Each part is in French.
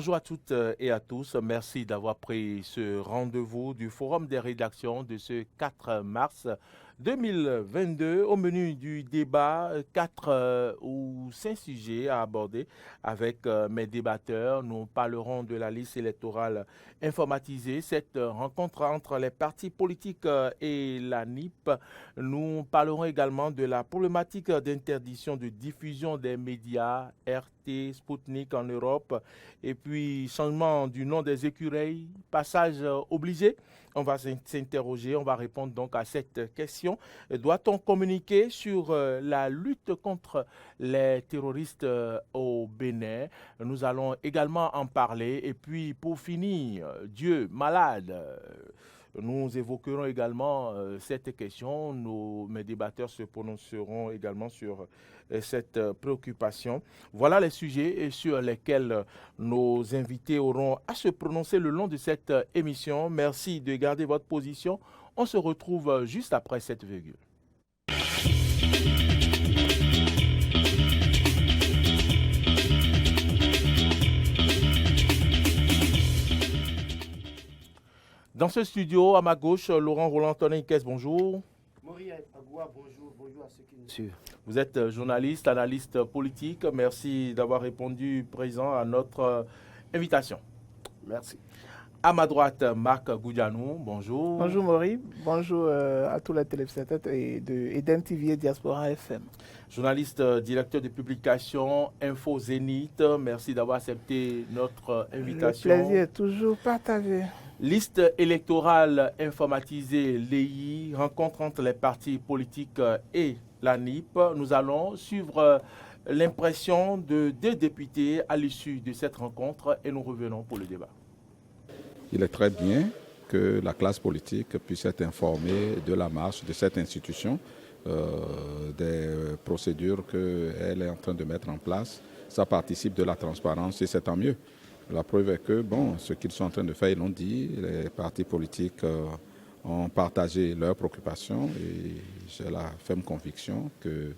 Bonjour à toutes et à tous. Merci d'avoir pris ce rendez-vous du Forum des rédactions de ce 4 mars 2022. Au menu du débat, 4 ou 5 sujets à aborder avec mes débatteurs. Nous parlerons de la liste électorale informatisée, cette rencontre entre les partis politiques et la NIP. Nous parlerons également de la problématique d'interdiction de diffusion des médias RT, Sputnik en Europe. Et puis, changement du nom des écureuils, passage obligé. On va s'interroger, on va répondre donc à cette question. Doit-on communiquer sur la lutte contre les terroristes au Bénin? Nous allons également en parler. Et puis, pour finir, Dieu malade. Nous évoquerons également cette question. Mes débatteurs se prononceront également sur cette préoccupation. Voilà les sujets sur lesquels nos invités auront à se prononcer le long de cette émission. Merci de garder votre position. On se retrouve juste après cette virgule. Dans ce studio, à ma gauche, Laurent Roland-Tonin-Kess, bonjour. Maurice Agoua, bonjour à ceux qui nous suivent. Vous êtes journaliste, analyste politique. Merci d'avoir répondu présent à notre invitation. Merci. À ma droite, Marc Goudianou, bonjour. Bonjour Maurice, bonjour à tous les téléspectateurs d'Eden TV et Diaspora FM. Journaliste, directeur de publication Info Zénith, merci d'avoir accepté notre invitation. Le plaisir est toujours partagé. Liste électorale informatisée, l'EI, rencontre entre les partis politiques et la NIP. Nous allons suivre l'impression de 2 députés à l'issue de cette rencontre et nous revenons pour le débat. Il est très bien que la classe politique puisse être informée de la marche de cette institution, des procédures qu'elle est en train de mettre en place. Ça participe de la transparence et c'est tant mieux. La preuve est que, ce qu'ils sont en train de faire, ils l'ont dit, les partis politiques ont partagé leurs préoccupations et j'ai la ferme conviction que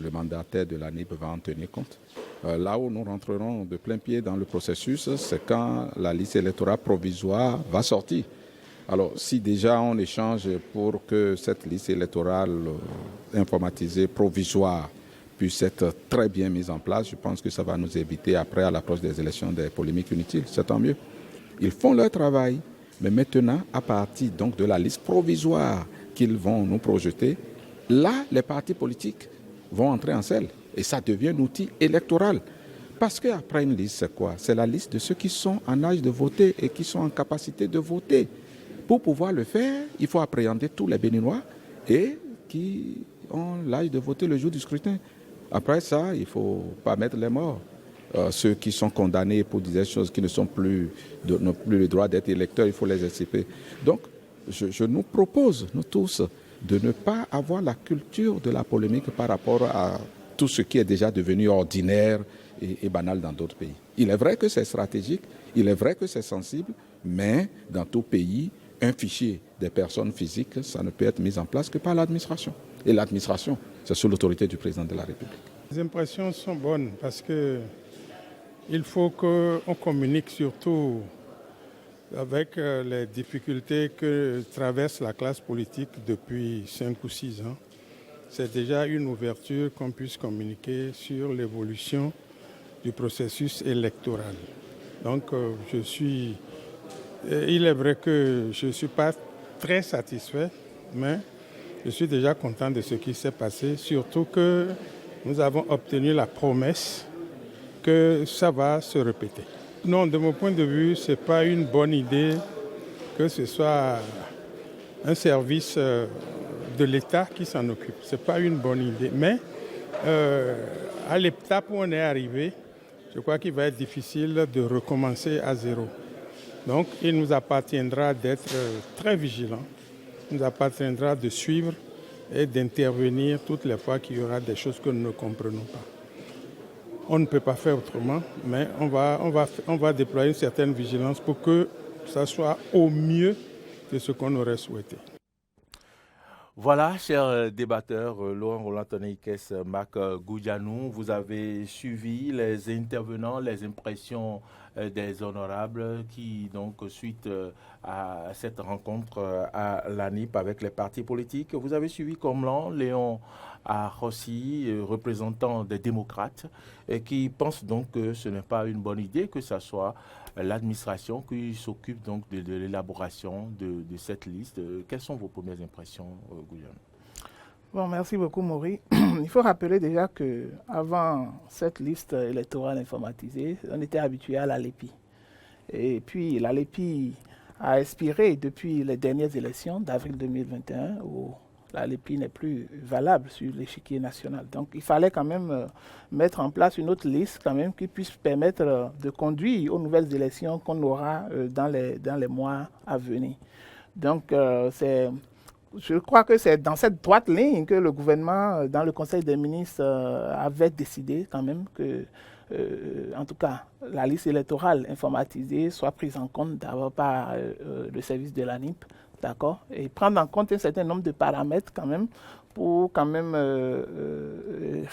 le mandataire de la NIP va en tenir compte. Là où nous rentrerons de plein pied dans le processus, c'est quand la liste électorale provisoire va sortir. Alors, si déjà on échange pour que cette liste électorale informatisée provisoire puisse être très bien mise en place, je pense que ça va nous éviter après, à l'approche des élections, des polémiques inutiles. C'est tant mieux. Ils font leur travail, mais maintenant, à partir donc de la liste provisoire qu'ils vont nous projeter, là, les partis politiques vont entrer en selle. Et ça devient un outil électoral. Parce qu'après une liste, c'est quoi? C'est la liste de ceux qui sont en âge de voter et qui sont en capacité de voter. Pour pouvoir le faire, il faut appréhender tous les Béninois et qui ont l'âge de voter le jour du scrutin. Après ça, il ne faut pas mettre les morts. Ceux qui sont condamnés pour des choses qui n'ont plus le droit d'être électeurs, il faut les extirper. Donc, je nous propose, nous tous, de ne pas avoir la culture de la polémique par rapport à tout ce qui est déjà devenu ordinaire et banal dans d'autres pays. Il est vrai que c'est stratégique, il est vrai que c'est sensible, mais dans tout pays, un fichier des personnes physiques, ça ne peut être mis en place que par l'administration. Et l'administration, c'est sous l'autorité du président de la République. Les impressions sont bonnes parce qu'il faut qu'on communique surtout avec les difficultés que traverse la classe politique depuis 5 ou 6 ans. C'est déjà une ouverture qu'on puisse communiquer sur l'évolution du processus électoral. Donc il est vrai que je ne suis pas très satisfait, mais je suis déjà content de ce qui s'est passé, surtout que nous avons obtenu la promesse que ça va se répéter. Non, de mon point de vue, ce n'est pas une bonne idée que ce soit un service de l'État qui s'en occupe. Ce n'est pas une bonne idée. Mais à l'étape où on est arrivé, je crois qu'il va être difficile de recommencer à zéro. Donc, il nous appartiendra d'être très vigilants. Il nous appartiendra de suivre et d'intervenir toutes les fois qu'il y aura des choses que nous ne comprenons pas. On ne peut pas faire autrement, mais on va déployer une certaine vigilance pour que ça soit au mieux de ce qu'on aurait souhaité. Voilà, chers débatteurs, Laurent Roland-Tonin-Kess, Marc Goudianou, vous avez suivi les intervenants, les impressions des honorables qui, donc, suite à cette rencontre à l'ANIP avec les partis politiques, vous avez suivi comment Léon Arrossi, représentant des démocrates, et qui pense donc que ce n'est pas une bonne idée que ce soit l'administration qui s'occupe donc de l'élaboration de cette liste. Quelles sont vos premières impressions, Goulian? Bon, merci beaucoup, Maury. Il faut rappeler déjà qu'avant cette liste électorale informatisée, on était habitué à la LEPI. Et puis, la LEPI a expiré depuis les dernières élections d'avril 2021, où la LEPI n'est plus valable sur l'échiquier national. Donc, il fallait quand même mettre en place une autre liste quand même qui puisse permettre de conduire aux nouvelles élections qu'on aura dans les mois à venir. Donc, je crois que c'est dans cette droite ligne que le gouvernement, dans le Conseil des ministres, avait décidé quand même que, en tout cas, la liste électorale informatisée soit prise en compte d'abord par le service de l'ANIP, d'accord, et prendre en compte un certain nombre de paramètres quand même pour quand même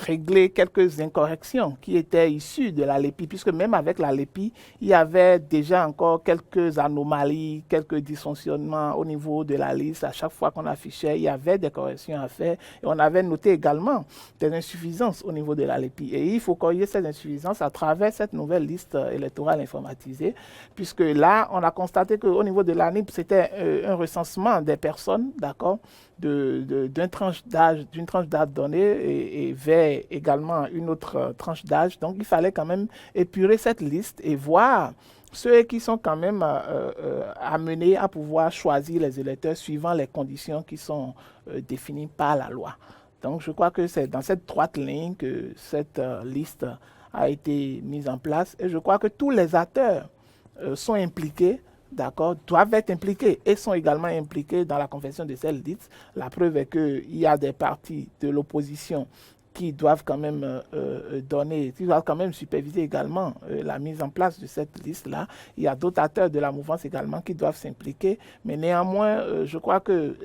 régler quelques incorrections qui étaient issues de la LEPI, puisque même avec la LEPI, il y avait déjà encore quelques anomalies, quelques dysfonctionnements au niveau de la liste. À chaque fois qu'on affichait, il y avait des corrections à faire. Et on avait noté également des insuffisances au niveau de la LEPI. Et il faut corriger ces insuffisances à travers cette nouvelle liste électorale informatisée, puisque là, on a constaté qu'au niveau de l'ANIP, c'était un recensement des personnes, d'accord, d'une tranche d'âge donnée et vers également une autre tranche d'âge. Donc, il fallait quand même épurer cette liste et voir ceux qui sont quand même amenés à pouvoir choisir les électeurs suivant les conditions qui sont définies par la loi. Donc, je crois que c'est dans cette droite ligne que cette liste a été mise en place et je crois que tous les acteurs sont impliqués, d'accord, doivent être impliqués et sont également impliqués dans la confection de cette liste. La preuve est qu'il y a des partis de l'opposition qui doivent quand même qui doivent quand même superviser également la mise en place de cette liste-là. Il y a d'autres acteurs de la mouvance également qui doivent s'impliquer. Mais néanmoins, je crois que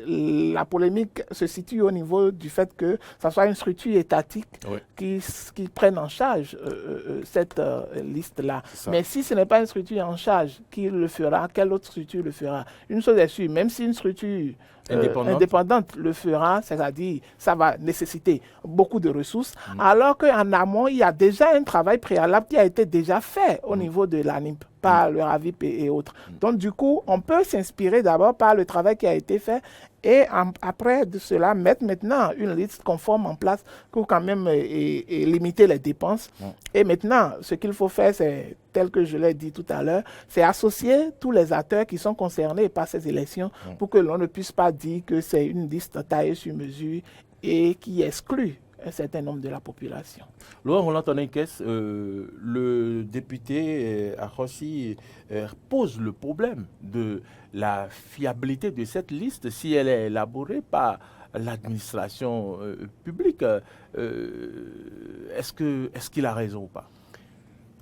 la polémique se situe au niveau du fait que ça soit une structure étatique qui prenne en charge cette liste-là. Mais si ce n'est pas une structure en charge qui le fera, quelle autre structure le fera? Une chose est sûre, même si une structure indépendante le fera, c'est-à-dire ça va nécessiter beaucoup de ressources, alors qu'en amont, il y a déjà un travail préalable qui a été déjà fait au niveau de l'ANIP par le RAVIP et autres. Donc du coup, on peut s'inspirer d'abord par le travail qui a été fait et après de cela, mettre maintenant une liste conforme en place pour quand même et limiter les dépenses. Et maintenant, ce qu'il faut faire, c'est, tel que je l'ai dit tout à l'heure, c'est associer tous les acteurs qui sont concernés par ces élections pour que l'on ne puisse pas dire que c'est une liste taillée sur mesure et qui exclut un certain nombre de la population. Laurent Roland-Tonnenkes, le député Arrossi pose le problème de la fiabilité de cette liste si elle est élaborée par l'administration publique. Est-ce qu'il a raison ou pas?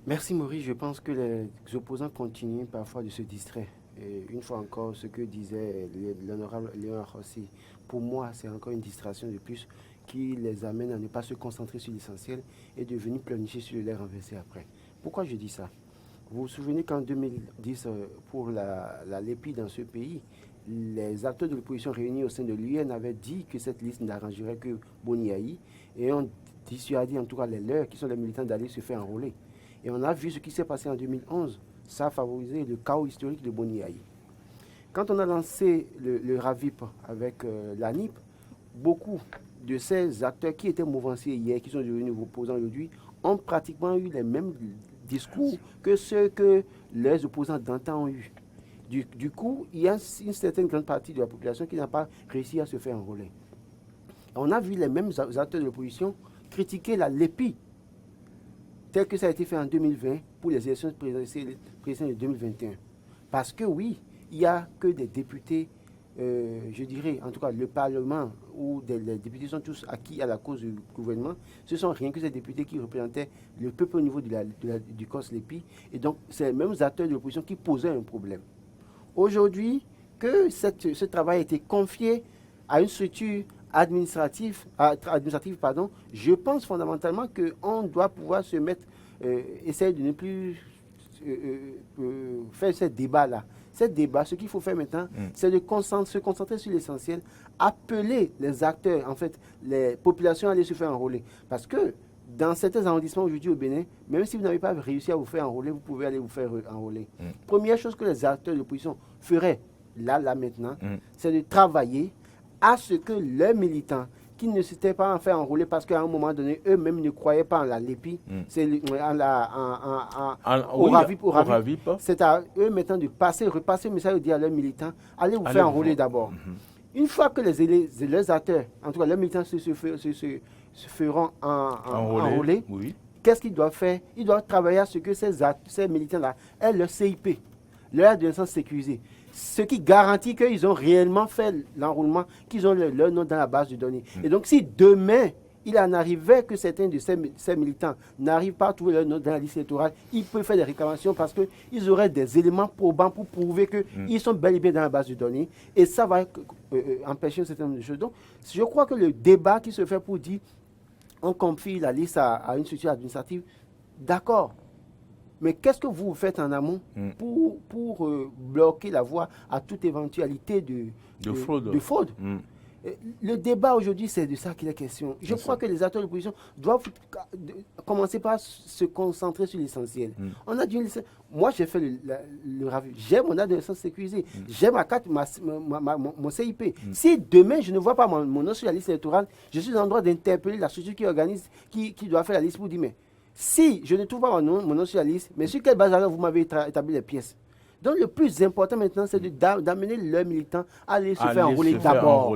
Merci Maurice, je pense que les opposants continuent parfois de se distraire. Et une fois encore, ce que disait l'honorable Léon Arrossi, pour moi, c'est encore une distraction de plus qui les amène à ne pas se concentrer sur l'essentiel et de venir pleurnicher sur l'air renversé après. Pourquoi je dis ça? Vous vous souvenez qu'en 2010, pour la LEPI dans ce pays, les acteurs de l'opposition réunis au sein de l'UN avaient dit que cette liste n'arrangerait que Boni-Aï et on dissuadé en tout cas les leurs, qui sont les militants, d'aller se faire enrôler. Et on a vu ce qui s'est passé en 2011. Ça a favorisé le chaos historique de Boni-Aï. Quand on a lancé le RAVIP avec l'ANIP, beaucoup de ces acteurs qui étaient mouvanciers hier, qui sont devenus opposants aujourd'hui, ont pratiquement eu les mêmes discours que ceux que les opposants d'antan ont eu. Du coup, il y a une certaine grande partie de la population qui n'a pas réussi à se faire enrôler. On a vu les mêmes acteurs de l'opposition critiquer la LEPI, tel que ça a été fait en 2020 pour les élections présidentielles de 2021. Parce que oui, il n'y a que des députés, je dirais, en tout cas le Parlement, où les députés sont tous acquis à la cause du gouvernement. Ce ne sont rien que ces députés qui représentaient le peuple au niveau du COS LEPI. Et donc, c'est les mêmes acteurs de l'opposition qui posaient un problème. Aujourd'hui, que ce travail a été confié à une structure administrative, je pense fondamentalement qu'on doit pouvoir se mettre, essayer de ne plus faire ce débat-là. Ce débat, ce qu'il faut faire maintenant, c'est de se concentrer sur l'essentiel, appeler les acteurs, en fait, les populations à aller se faire enrôler. Parce que dans certains arrondissements aujourd'hui au Bénin, même si vous n'avez pas réussi à vous faire enrôler, vous pouvez aller vous faire enrôler. Première chose que les acteurs de l'opposition feraient, là, maintenant, c'est de travailler à ce que leurs militants qui ne s'étaient pas fait enrôler parce qu'à un moment donné, eux-mêmes ne croyaient pas en la LEPI, au RAVIP. C'est à eux maintenant de repasser le message, dire à leurs militants, allez vous faire enrôler d'abord. Une fois que les acteurs, en tout cas les militants se feront enrôler, qu'est-ce qu'ils doivent faire? Ils doivent travailler à ce que ces militants-là aient leur CIP, leur adolescence sécurisée. Ce qui garantit qu'ils ont réellement fait l'enrôlement, qu'ils ont leur nom dans la base de données. Et donc, si demain, il en arrivait que certains de ces militants n'arrivent pas à trouver leur nom dans la liste électorale, ils peuvent faire des réclamations parce qu'ils auraient des éléments probants pour prouver qu'ils sont bel et bien dans la base de données. Et ça va empêcher un certain nombre de choses. Donc, je crois que le débat qui se fait pour dire on confie la liste à une structure administrative, d'accord. Mais qu'est-ce que vous faites en amont pour bloquer la voie à toute éventualité de fraude? Le débat aujourd'hui, c'est de ça qu'il est question. Je crois que les acteurs de l'opposition doivent commencer par se concentrer sur l'essentiel. On a dit, moi j'ai fait le RAVIP, j'ai mon adolescence sécurisée, j'ai ma carte, mon CIP. Si demain je ne vois pas mon nom sur la liste électorale, je suis en droit d'interpeller la structure qui organise, qui doit faire la liste pour dire, mais si je ne trouve pas mon nom sur la liste, mais sur quelle base alors vous m'avez établi les pièces? Donc le plus important maintenant, c'est d'amener leurs militants à aller se faire enrôler d'abord.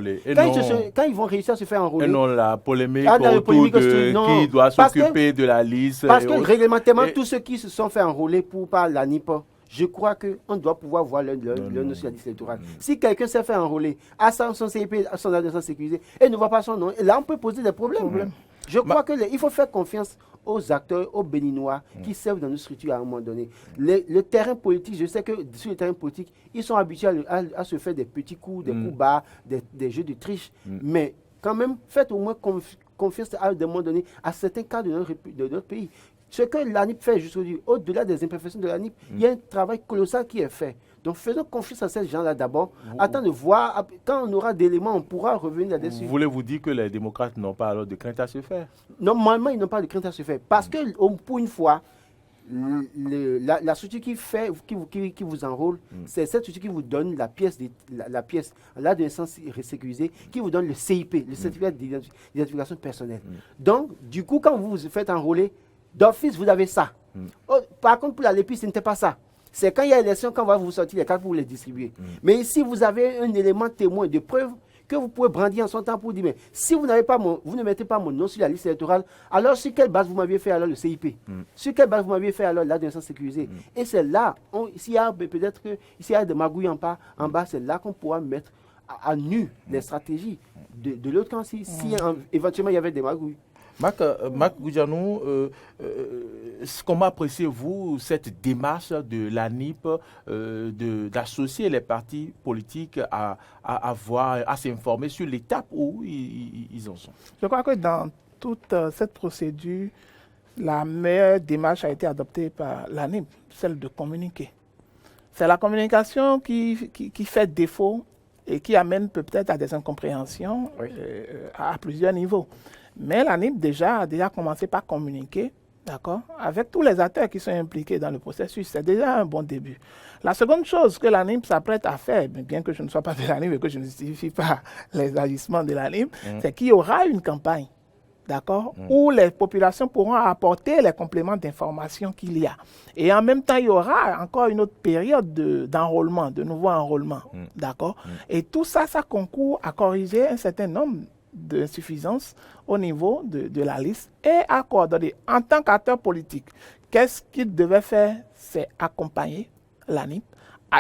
Quand ils vont réussir à se faire enrôler. Et non la polémique autour de qui doit s'occuper de la liste. Parce que réglementairement, tous ceux qui se sont fait enrôler par la NIP, je crois qu'on doit pouvoir voir leur nom sur la liste électorale. Si quelqu'un s'est fait enrôler à son CIP, à son adresse sécurisée, et ne voit pas son nom, et là on peut poser des problèmes. Je crois qu'il faut faire confiance aux acteurs, aux Béninois qui servent dans nos structures à un moment donné. Le terrain politique, je sais que sur le terrain politique, ils sont habitués à se faire des petits coups, des coups bas, des jeux de triche. Mais quand même, faites au moins confiance à un moment donné à certains cas de notre pays. Ce que l'ANIP fait aujourd'hui, au-delà des imperfections de l'ANIP, il y a un travail colossal qui est fait. Donc faisons confiance à ces gens-là d'abord. Attends de voir, quand on aura des éléments, on pourra revenir là-dessus. Voulez-vous dire que les démocrates n'ont pas alors de crainte à se faire? Normalement, ils n'ont pas de crainte à se faire. Parce que pour une fois, la structure qui vous enrôle, c'est cette structure qui vous donne la pièce, l'adolescence sécurisée, qui vous donne le CIP, le certificat d'identification personnelle. Donc, du coup, quand vous vous faites enrôler, d'office, vous avez ça. Par contre, pour la LEPI, ce n'était pas ça. C'est quand il y a élection, quand on va vous sortir les cartes pour les distribuer. Mais ici, vous avez un élément témoin de preuve que vous pouvez brandir en son temps pour dire, mais si vous ne mettez pas mon nom sur la liste électorale, alors sur quelle base vous m'aviez fait alors le CIP? Sur quelle base vous m'aviez fait alors l'adolescence sécurisée? Et c'est là, s'il y a peut-être que s'il y a des magouilles en bas, c'est là qu'on pourra mettre à nu les stratégies de l'autre camp, si éventuellement il y avait des magouilles. Marc Goudianou, comment appréciez-vous cette démarche de l'ANIP d'associer les partis politiques à s'informer sur l'étape où ils en sont? Je crois que dans toute cette procédure, la meilleure démarche a été adoptée par l'ANIP, celle de communiquer. C'est la communication qui fait défaut et qui amène peut-être à des incompréhensions à plusieurs niveaux. Mais l'ANIP a déjà commencé par communiquer, d'accord, avec tous les acteurs qui sont impliqués dans le processus. C'est déjà un bon début. La seconde chose que l'ANIP s'apprête à faire, bien que je ne sois pas de l'ANIP et que je ne justifie pas les agissements de l'ANIP, c'est qu'il y aura une campagne, d'accord, où les populations pourront apporter les compléments d'information qu'il y a. Et en même temps, il y aura encore une autre période d'enrôlement, de nouveau enrôlement, d'accord. Et tout ça, ça concourt à corriger un certain nombre d'insuffisance au niveau de la liste et à coordonner. En tant qu'acteur politique, qu'est-ce qu'il devait faire? C'est accompagner l'ANIP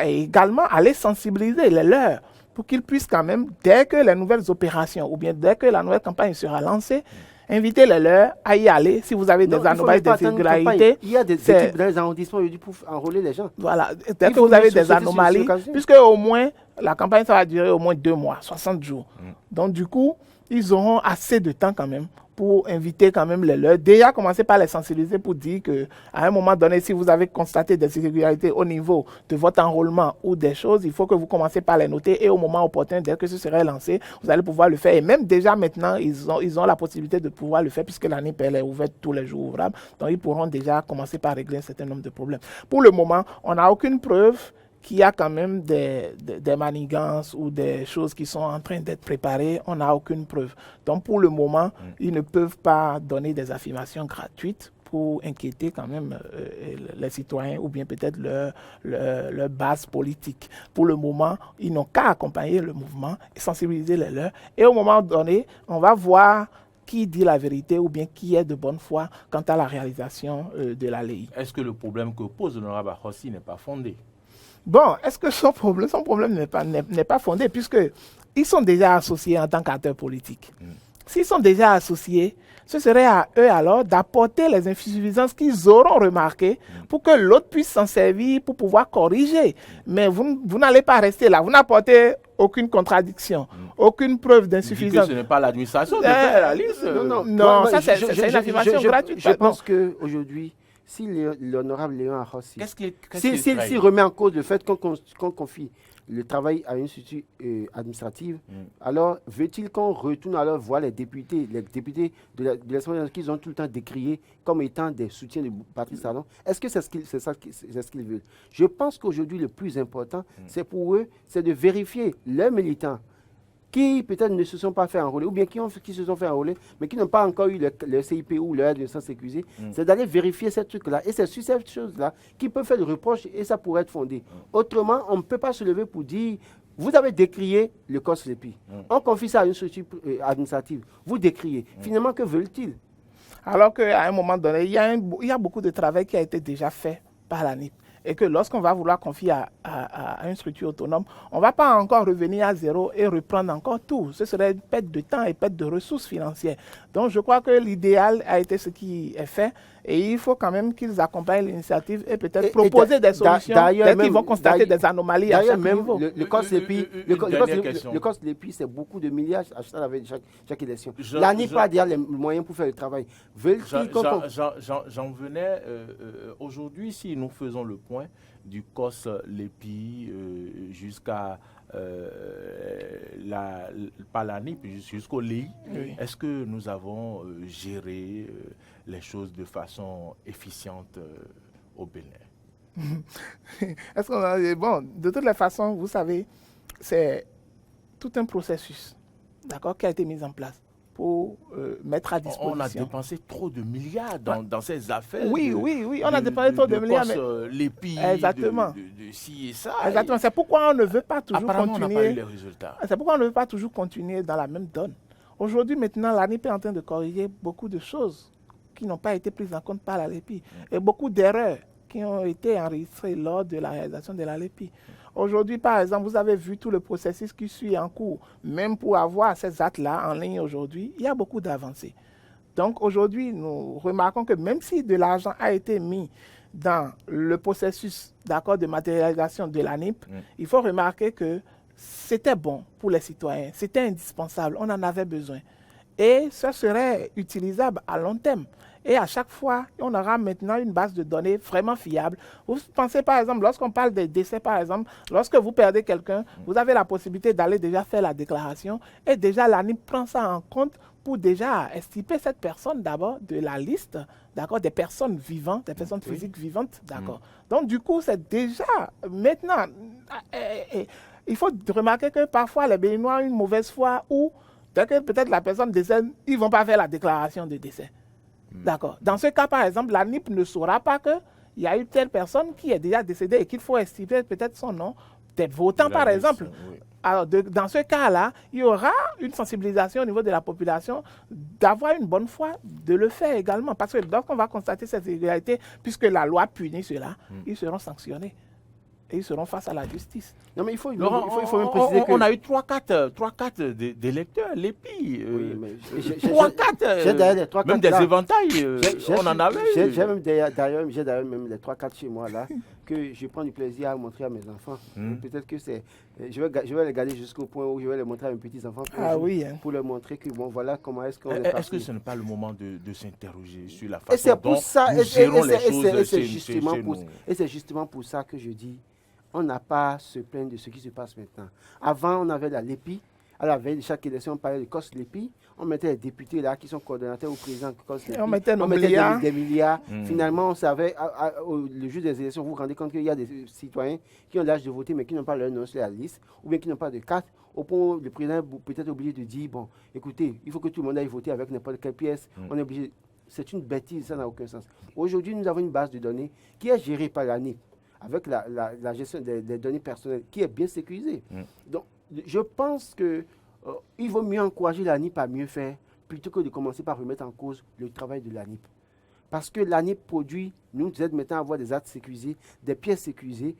et également aller sensibiliser les leurs pour qu'ils puissent quand même, dès que les nouvelles opérations ou bien dès que la nouvelle campagne sera lancée, inviter les leurs à y aller. Si vous avez des anomalies, des irrégularités, il y a des équipes dans les arrondissements pour enrôler les gens. Voilà, dès que vous avez des anomalies, puisque au moins, la campagne, ça va durer au moins 2 mois, 60 jours. Donc du coup, ils auront assez de temps quand même pour inviter quand même les leurs. Déjà, commencer par les sensibiliser pour dire qu'à un moment donné, si vous avez constaté des irrégularités au niveau de votre enrôlement ou des choses, il faut que vous commencez par les noter et au moment opportun, dès que ce serait lancé, vous allez pouvoir le faire. Et même déjà maintenant, ils ont la possibilité de pouvoir le faire puisque la NIP elle est ouverte tous les jours ouvrables. Donc, ils pourront déjà commencer par régler un certain nombre de problèmes. Pour le moment, on n'a aucune preuve qu'il y a quand même des manigances ou des choses qui sont en train d'être préparées, on n'a aucune preuve. Donc pour le moment, ils ne peuvent pas donner des affirmations gratuites pour inquiéter quand même les citoyens ou bien peut-être leur base politique. Pour le moment, ils n'ont qu'à accompagner le mouvement et sensibiliser les leurs. Et au moment donné, on va voir qui dit la vérité ou bien qui est de bonne foi quant à la réalisation de la loi. Est-ce que le problème que pose l'honorable Ahossi n'est pas fondé? Bon, est-ce que son problème n'est pas fondé puisqu'ils sont déjà associés en tant qu'acteurs politiques. S'ils sont déjà associés, ce serait à eux alors d'apporter les insuffisances qu'ils auront remarquées pour que l'autre puisse s'en servir pour pouvoir corriger. Mais vous n'allez pas rester là, vous n'apportez aucune contradiction, aucune preuve d'insuffisance. Ce n'est pas l'administration de faire la liste. Non, ça c'est une affirmation gratuite. Je pense qu'aujourd'hui, si l'honorable Léon Ahossi, s'il remet en cause le fait qu'on confie le travail à une structure administrative, alors veut-il qu'on retourne alors voir les députés de l'Assemblée nationale qu'ils ont tout le temps décriés comme étant des soutiens de Patrice Talon? Est-ce que c'est ce qu'ils veulent? Je pense qu'aujourd'hui, le plus important, c'est pour eux, c'est de vérifier leurs militants qui peut-être ne se sont pas fait enrôler, ou bien qui se sont fait enrôler, mais qui n'ont pas encore eu le CIP ou le adolescence sécurisée, c'est d'aller vérifier ces trucs-là. Et c'est sur ces choses-là qu'ils peuvent faire le reproche et ça pourrait être fondé. Autrement, on ne peut pas se lever pour dire, vous avez décrié le COS-LEPI. On confie ça à une structure administrative. Vous décriez. Finalement, que veulent-ils? Alors qu'à un moment donné, il y a beaucoup de travail qui a été déjà fait par la NIP. Et que lorsqu'on va vouloir confier à une structure autonome, on ne va pas encore revenir à zéro et reprendre encore tout. Ce serait une perte de temps et perte de ressources financières. Donc je crois que l'idéal a été ce qui est fait et il faut quand même qu'ils accompagnent l'initiative et peut-être proposer des solutions dès qu'ils vont constater des anomalies à chaque niveau. Le COS-LEPI, c'est beaucoup de milliards achetés avec chaque élection. La NIP a déjà les moyens pour faire le travail. J'en venais aujourd'hui, si nous faisons le point du COS-LEPI jusqu'à pas la NIP, jusqu'au LEI, est-ce que nous avons géré les choses de façon efficiente au Bénin? Bon, de toutes les façons, vous savez, c'est tout un processus, d'accord, qui a été mis en place pour mettre à disposition. On a dépensé trop de milliards dans ces affaires. Oui, on a dépensé trop de milliards. L'EPI, exactement. De ci et ça. Exactement. C'est pourquoi on ne veut pas toujours continuer. On n'a pas eu les résultats. C'est pourquoi on ne veut pas toujours continuer dans la même donne. Aujourd'hui, maintenant, la NIP est en train de corriger beaucoup de choses qui n'ont pas été prises en compte par la LEPI et beaucoup d'erreurs qui ont été enregistrées lors de la réalisation de la LEPI. Aujourd'hui, par exemple, vous avez vu tout le processus qui suit en cours. Même pour avoir ces actes-là en ligne aujourd'hui, il y a beaucoup d'avancées. Donc aujourd'hui, nous remarquons que même si de l'argent a été mis dans le processus d'accord de matérialisation de la NIP, il faut remarquer que c'était bon pour les citoyens, c'était indispensable, on en avait besoin. Et ça serait utilisable à long terme. Et à chaque fois, on aura maintenant une base de données vraiment fiable. Vous pensez par exemple, lorsqu'on parle des décès par exemple, lorsque vous perdez quelqu'un, vous avez la possibilité d'aller déjà faire la déclaration et déjà la NIP prend ça en compte pour déjà estimer cette personne d'abord de la liste, d'accord, des personnes vivantes, des personnes physiques vivantes, d'accord. Donc du coup, c'est déjà maintenant, il faut remarquer que parfois les Béninois ont une mauvaise foi ou peut-être la personne décède, ils ne vont pas faire la déclaration de décès. D'accord. Dans ce cas, par exemple, la NIP ne saura pas qu'il y a eu telle personne qui est déjà décédée et qu'il faut estimer peut-être son nom des votants, par exemple. Oui. Alors, dans ce cas-là, il y aura une sensibilisation au niveau de la population d'avoir une bonne foi, de le faire également. Parce que lorsqu'on va constater cette irrégularité, puisque la loi punit cela, ils seront sanctionnés. Et ils seront face à la justice. Non, mais il faut même préciser que... On a eu 3-4 d'électeurs, l'EPI. 3-4, même des éventails, on en avait eu. J'ai d'ailleurs même les 3-4 chez moi là, que je prends du plaisir à montrer à mes enfants. Peut-être que je vais les garder jusqu'au point où je vais les montrer à mes petits-enfants pour leur montrer que bon, voilà comment est-ce qu'on est parti. Est-ce que ce n'est pas le moment de s'interroger sur la façon dont nous gérons les choses et c'est justement pour ça que je dis, on n'a pas à se plaindre de ce qui se passe maintenant. Avant, on avait la LEPI. À la veille de chaque élection, on parlait de COS-LEPI. On mettait les députés là qui sont coordonnateurs au président COS-LEPI. On mettait des milliards. Finalement, on savait, le jour des élections, vous vous rendez compte qu'il y a des citoyens qui ont l'âge de voter mais qui n'ont pas leur nom sur la liste ou bien qui n'ont pas de carte. Au point où le président est peut-être obligé de dire, bon, écoutez, il faut que tout le monde aille voter avec n'importe quelle pièce. On est obligé. C'est une bêtise, ça n'a aucun sens. Aujourd'hui, nous avons une base de données qui est gérée par l'ANIP avec la gestion des données personnelles qui est bien sécurisée. Donc, je pense qu'il vaut mieux encourager l'ANIP à mieux faire plutôt que de commencer par remettre en cause le travail de l'ANIP. Parce que l'ANIP produit, nous aide maintenant à avoir des actes sécurisés, des pièces sécurisées.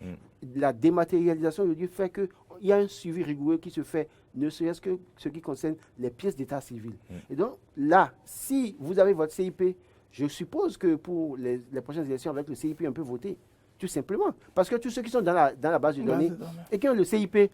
La dématérialisation aujourd'hui fait qu'il y a un suivi rigoureux qui se fait, ne serait-ce que ce qui concerne les pièces d'état civil. Et donc là, si vous avez votre CIP, je suppose que pour les prochaines élections avec le CIP, on peut voter. Tout simplement. Parce que tous ceux qui sont dans la base de données et qui ont le CIP,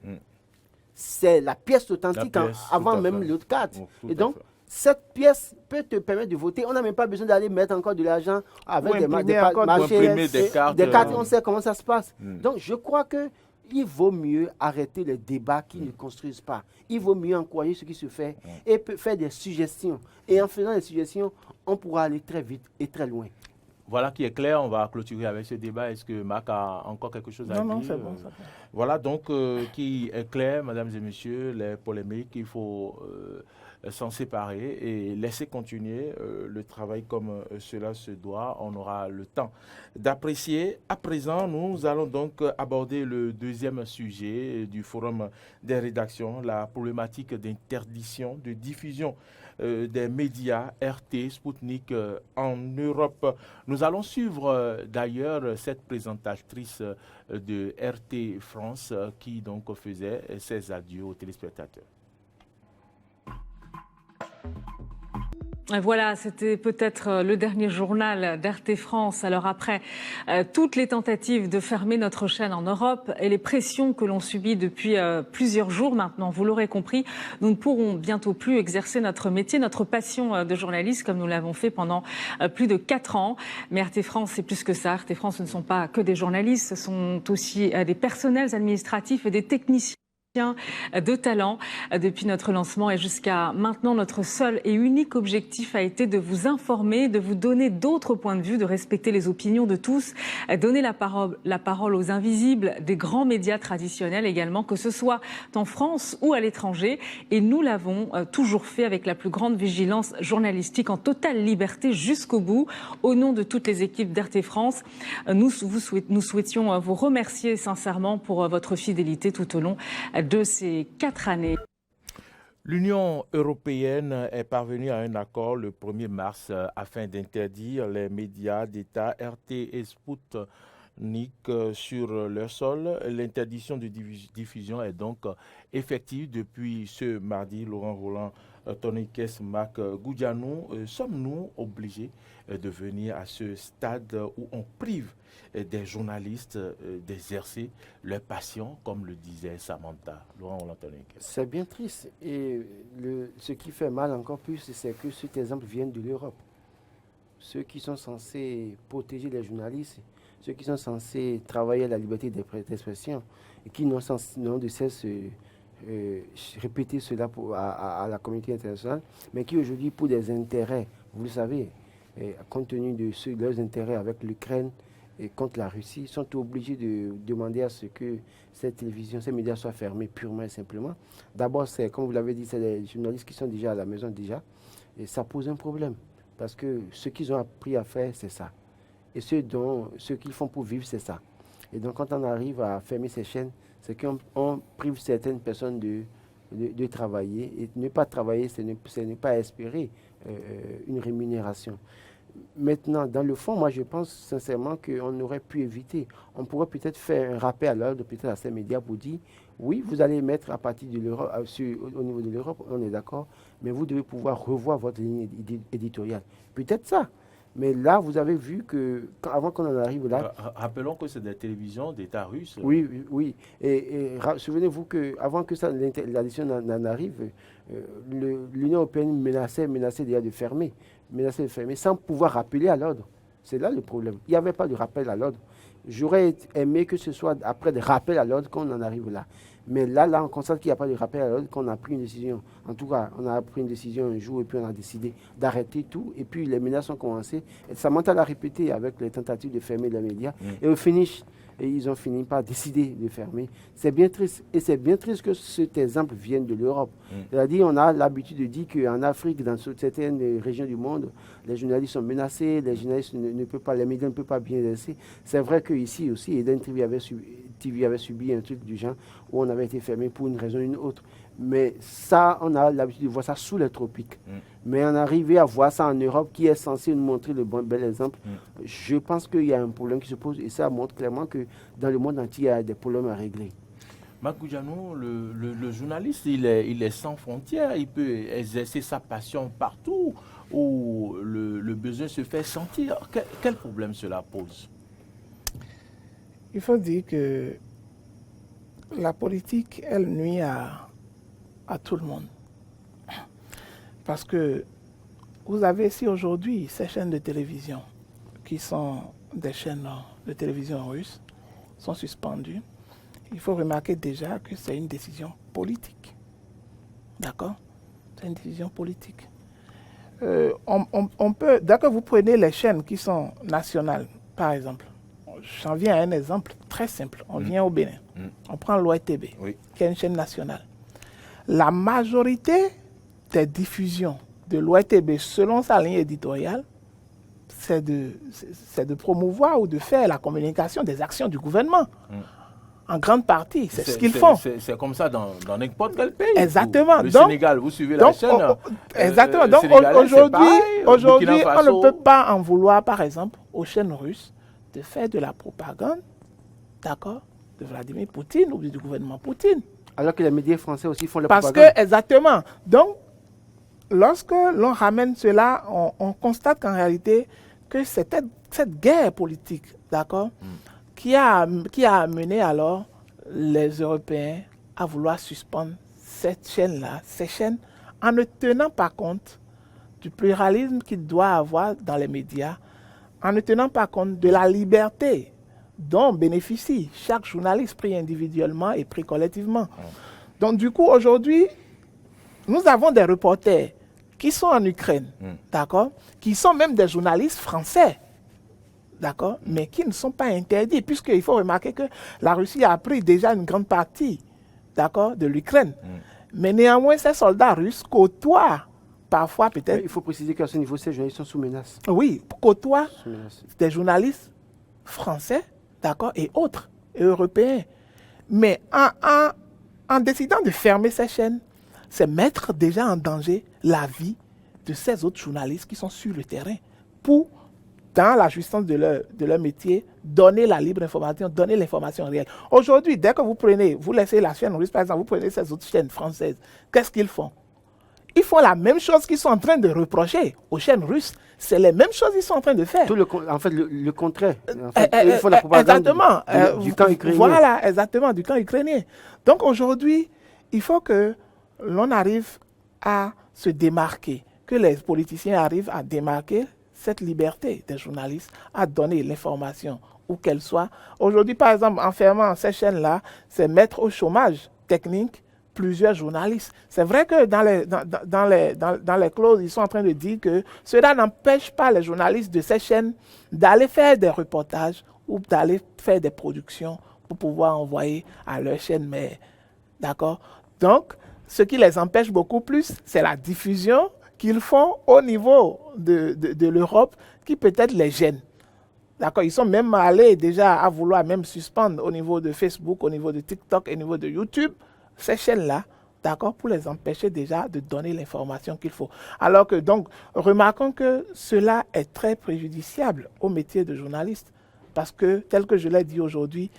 c'est la pièce authentique avant même l'autre carte. Et donc, cette pièce peut te permettre de voter. On n'a même pas besoin d'aller mettre encore de l'argent avec des marchés, des cartes. On sait comment ça se passe. Donc, je crois qu'il vaut mieux arrêter les débats qui ne construisent pas. Il vaut mieux encourager ce qui se fait et faire des suggestions. Et en faisant des suggestions, on pourra aller très vite et très loin. Voilà qui est clair, on va clôturer avec ce débat. Est-ce que Marc a encore quelque chose à dire? Non, c'est bon. Voilà donc qui est clair, mesdames et messieurs, les polémiques, il faut s'en séparer et laisser continuer le travail comme cela se doit. On aura le temps d'apprécier. À présent, nous allons donc aborder le deuxième sujet du forum des rédactions, la problématique d'interdiction de diffusion des médias RT, Sputnik en Europe. Nous allons suivre d'ailleurs cette présentatrice de RT France qui donc faisait ses adieux aux téléspectateurs. Voilà, c'était peut-être le dernier journal d'RT France. Alors après toutes les tentatives de fermer notre chaîne en Europe et les pressions que l'on subit depuis plusieurs jours maintenant, vous l'aurez compris, nous ne pourrons bientôt plus exercer notre métier, notre passion de journaliste comme nous l'avons fait pendant plus de 4 ans. Mais RT France, c'est plus que ça. RT France, ce ne sont pas que des journalistes, ce sont aussi des personnels administratifs et des techniciens de talent. Depuis notre lancement et jusqu'à maintenant, notre seul et unique objectif a été de vous informer, de vous donner d'autres points de vue, de respecter les opinions de tous, donner la parole aux invisibles des grands médias traditionnels également, que ce soit en France ou à l'étranger. Et nous l'avons toujours fait avec la plus grande vigilance journalistique, en totale liberté jusqu'au bout. Au nom de toutes les équipes d'RT France, nous souhaitions vous remercier sincèrement pour votre fidélité tout au long de ces 4 années. L'Union européenne est parvenue à un accord le 1er mars afin d'interdire les médias d'État RT et Sputnik sur leur sol. L'interdiction de diffusion est donc effective depuis ce mardi. Laurent Roland, Tony Kess, Marc Goudianou, sommes-nous obligés de venir à ce stade où on prive des journalistes d'exercer leur passion, comme le disait Samantha? Laurent Roland, Tony Kess. C'est bien triste. Et ce qui fait mal encore plus, c'est que cet exemple vient de l'Europe. Ceux qui sont censés protéger les journalistes, ceux qui sont censés travailler à la liberté d'expression et qui n'ont de cesse répéter cela à la communauté internationale, mais qui aujourd'hui, pour des intérêts, vous le savez, compte tenu de leurs intérêts avec l'Ukraine et contre la Russie, sont obligés de demander à ce que cette télévision, ces médias soient fermés purement et simplement. D'abord, c'est, comme vous l'avez dit, c'est les journalistes qui sont déjà à la maison déjà, et ça pose un problème, parce que ce qu'ils ont appris à faire, c'est ça. Et ce qu'ils font pour vivre, c'est ça. Et donc, quand on arrive à fermer ces chaînes, c'est qu'on prive certaines personnes de travailler. Et ne pas travailler, c'est ne pas espérer une rémunération. Maintenant, dans le fond, moi, je pense sincèrement qu'on aurait pu éviter. On pourrait peut-être faire un rappel à l'ordre, peut-être à ces médias pour dire, oui, vous allez mettre à partir de l'Europe, au niveau de l'Europe, on est d'accord, mais vous devez pouvoir revoir votre ligne éditoriale. Peut-être ça. Mais là, vous avez vu que, avant qu'on en arrive là... Rappelons que c'est des télévisions d'État russe. Oui, oui, oui. Et souvenez-vous qu'avant que ça, l'addition n'en arrive, l'Union européenne menaçait déjà de fermer, sans pouvoir rappeler à l'ordre. C'est là le problème. Il n'y avait pas de rappel à l'ordre. J'aurais aimé que ce soit après des rappels à l'ordre qu'on en arrive là. Mais là, on constate qu'il n'y a pas de rappel à l'ordre, qu'on a pris une décision. En tout cas, on a pris une décision un jour et puis on a décidé d'arrêter tout. Et puis les menaces ont commencé. Et ça monte à la répéter avec les tentatives de fermer les médias. Et au finish, ils ont fini par décider de fermer. C'est bien triste. Et c'est bien triste que cet exemple vienne de l'Europe. C'est-à-dire, on a l'habitude de dire qu'en Afrique, dans certaines régions du monde, les journalistes sont menacés, les journalistes ne peuvent pas, les médias ne peuvent pas bien exercer. C'est vrai qu'ici aussi, Eden TV avait subi un truc du genre où on avait été fermé pour une raison ou une autre. Mais ça, on a l'habitude de voir ça sous les tropiques. Mais en arriver à voir ça en Europe, qui est censé nous montrer le bel exemple, je pense qu'il y a un problème qui se pose et ça montre clairement que dans le monde entier, il y a des problèmes à régler. Makou Dianou, le journaliste, il est sans frontières, il peut exercer sa passion partout où le besoin se fait sentir. Quel problème cela pose? Il faut dire que la politique, elle nuit à tout le monde. Parce que vous avez ici aujourd'hui ces chaînes de télévision qui sont des chaînes de télévision russes, sont suspendues. Il faut remarquer déjà que c'est une décision politique. D'accord? C'est une décision politique. On peut, d'accord, vous prenez les chaînes qui sont nationales, par exemple. J'en viens à un exemple très simple. On vient au Bénin. On prend l'OITB, qui est une chaîne nationale. La majorité des diffusions de l'OITB, selon sa ligne éditoriale, c'est de promouvoir ou de faire la communication des actions du gouvernement. En grande partie, c'est ce qu'ils font. C'est comme ça dans n'importe quel pays. Exactement. Le Sénégal, vous suivez la chaîne. Exactement. Donc aujourd'hui, on ne peut pas en vouloir, par exemple, aux chaînes russes de faire de la propagande, d'accord, de Vladimir Poutine ou du gouvernement Poutine. Alors que les médias français aussi font la propagande. Parce que, exactement. Donc, lorsque l'on ramène cela, on constate qu'en réalité, que c'était cette guerre politique, d'accord, qui a amené alors les Européens à vouloir suspendre cette chaîne-là, ces chaînes, en ne tenant pas compte du pluralisme qu'il doit avoir dans les médias, en ne tenant pas compte de la liberté dont bénéficie chaque journaliste pris individuellement et pris collectivement. Donc du coup, aujourd'hui, nous avons des reporters qui sont en Ukraine, d'accord, qui sont même des journalistes français, d'accord, mais qui ne sont pas interdits, puisqu'il faut remarquer que la Russie a pris déjà une grande partie, d'accord, de l'Ukraine. Mais néanmoins, ces soldats russes côtoient parfois peut-être... Il faut préciser qu'à ce niveau, ces journalistes sont sous menace. Oui, côtoient des journalistes français, d'accord, et autres, et européens. Mais en décidant de fermer ces chaînes, c'est mettre déjà en danger la vie de ces autres journalistes qui sont sur le terrain pour, dans la jouissance de leur métier, donner la libre information, donner l'information réelle. Aujourd'hui, dès que vous laissez la chaîne russe, par exemple, vous prenez ces autres chaînes françaises, qu'est-ce qu'ils font? Ils font la même chose qu'ils sont en train de reprocher aux chaînes russes. C'est les mêmes choses qu'ils sont en train de faire. En fait, le contraire. En fait, ils font la propagande du camp ukrainien. Voilà, exactement, du camp ukrainien. Donc aujourd'hui, il faut que l'on arrive à se démarquer, que les politiciens arrivent à démarquer cette liberté des journalistes, à donner l'information où qu'elle soit. Aujourd'hui, par exemple, en fermant ces chaînes-là, c'est mettre au chômage technique plusieurs journalistes. C'est vrai que dans les clauses, ils sont en train de dire que cela n'empêche pas les journalistes de ces chaînes d'aller faire des reportages ou d'aller faire des productions pour pouvoir envoyer à leur chaîne mère. D'accord? Donc, ce qui les empêche beaucoup plus, c'est la diffusion qu'ils font au niveau de l'Europe qui peut-être les gêne. D'accord? Ils sont même allés déjà à vouloir même suspendre au niveau de Facebook, au niveau de TikTok, au niveau de YouTube, ces chaînes-là, d'accord, pour les empêcher déjà de donner l'information qu'il faut. Alors que, donc, remarquons que cela est très préjudiciable au métier de journaliste. Parce que, tel que je l'ai dit aujourd'hui,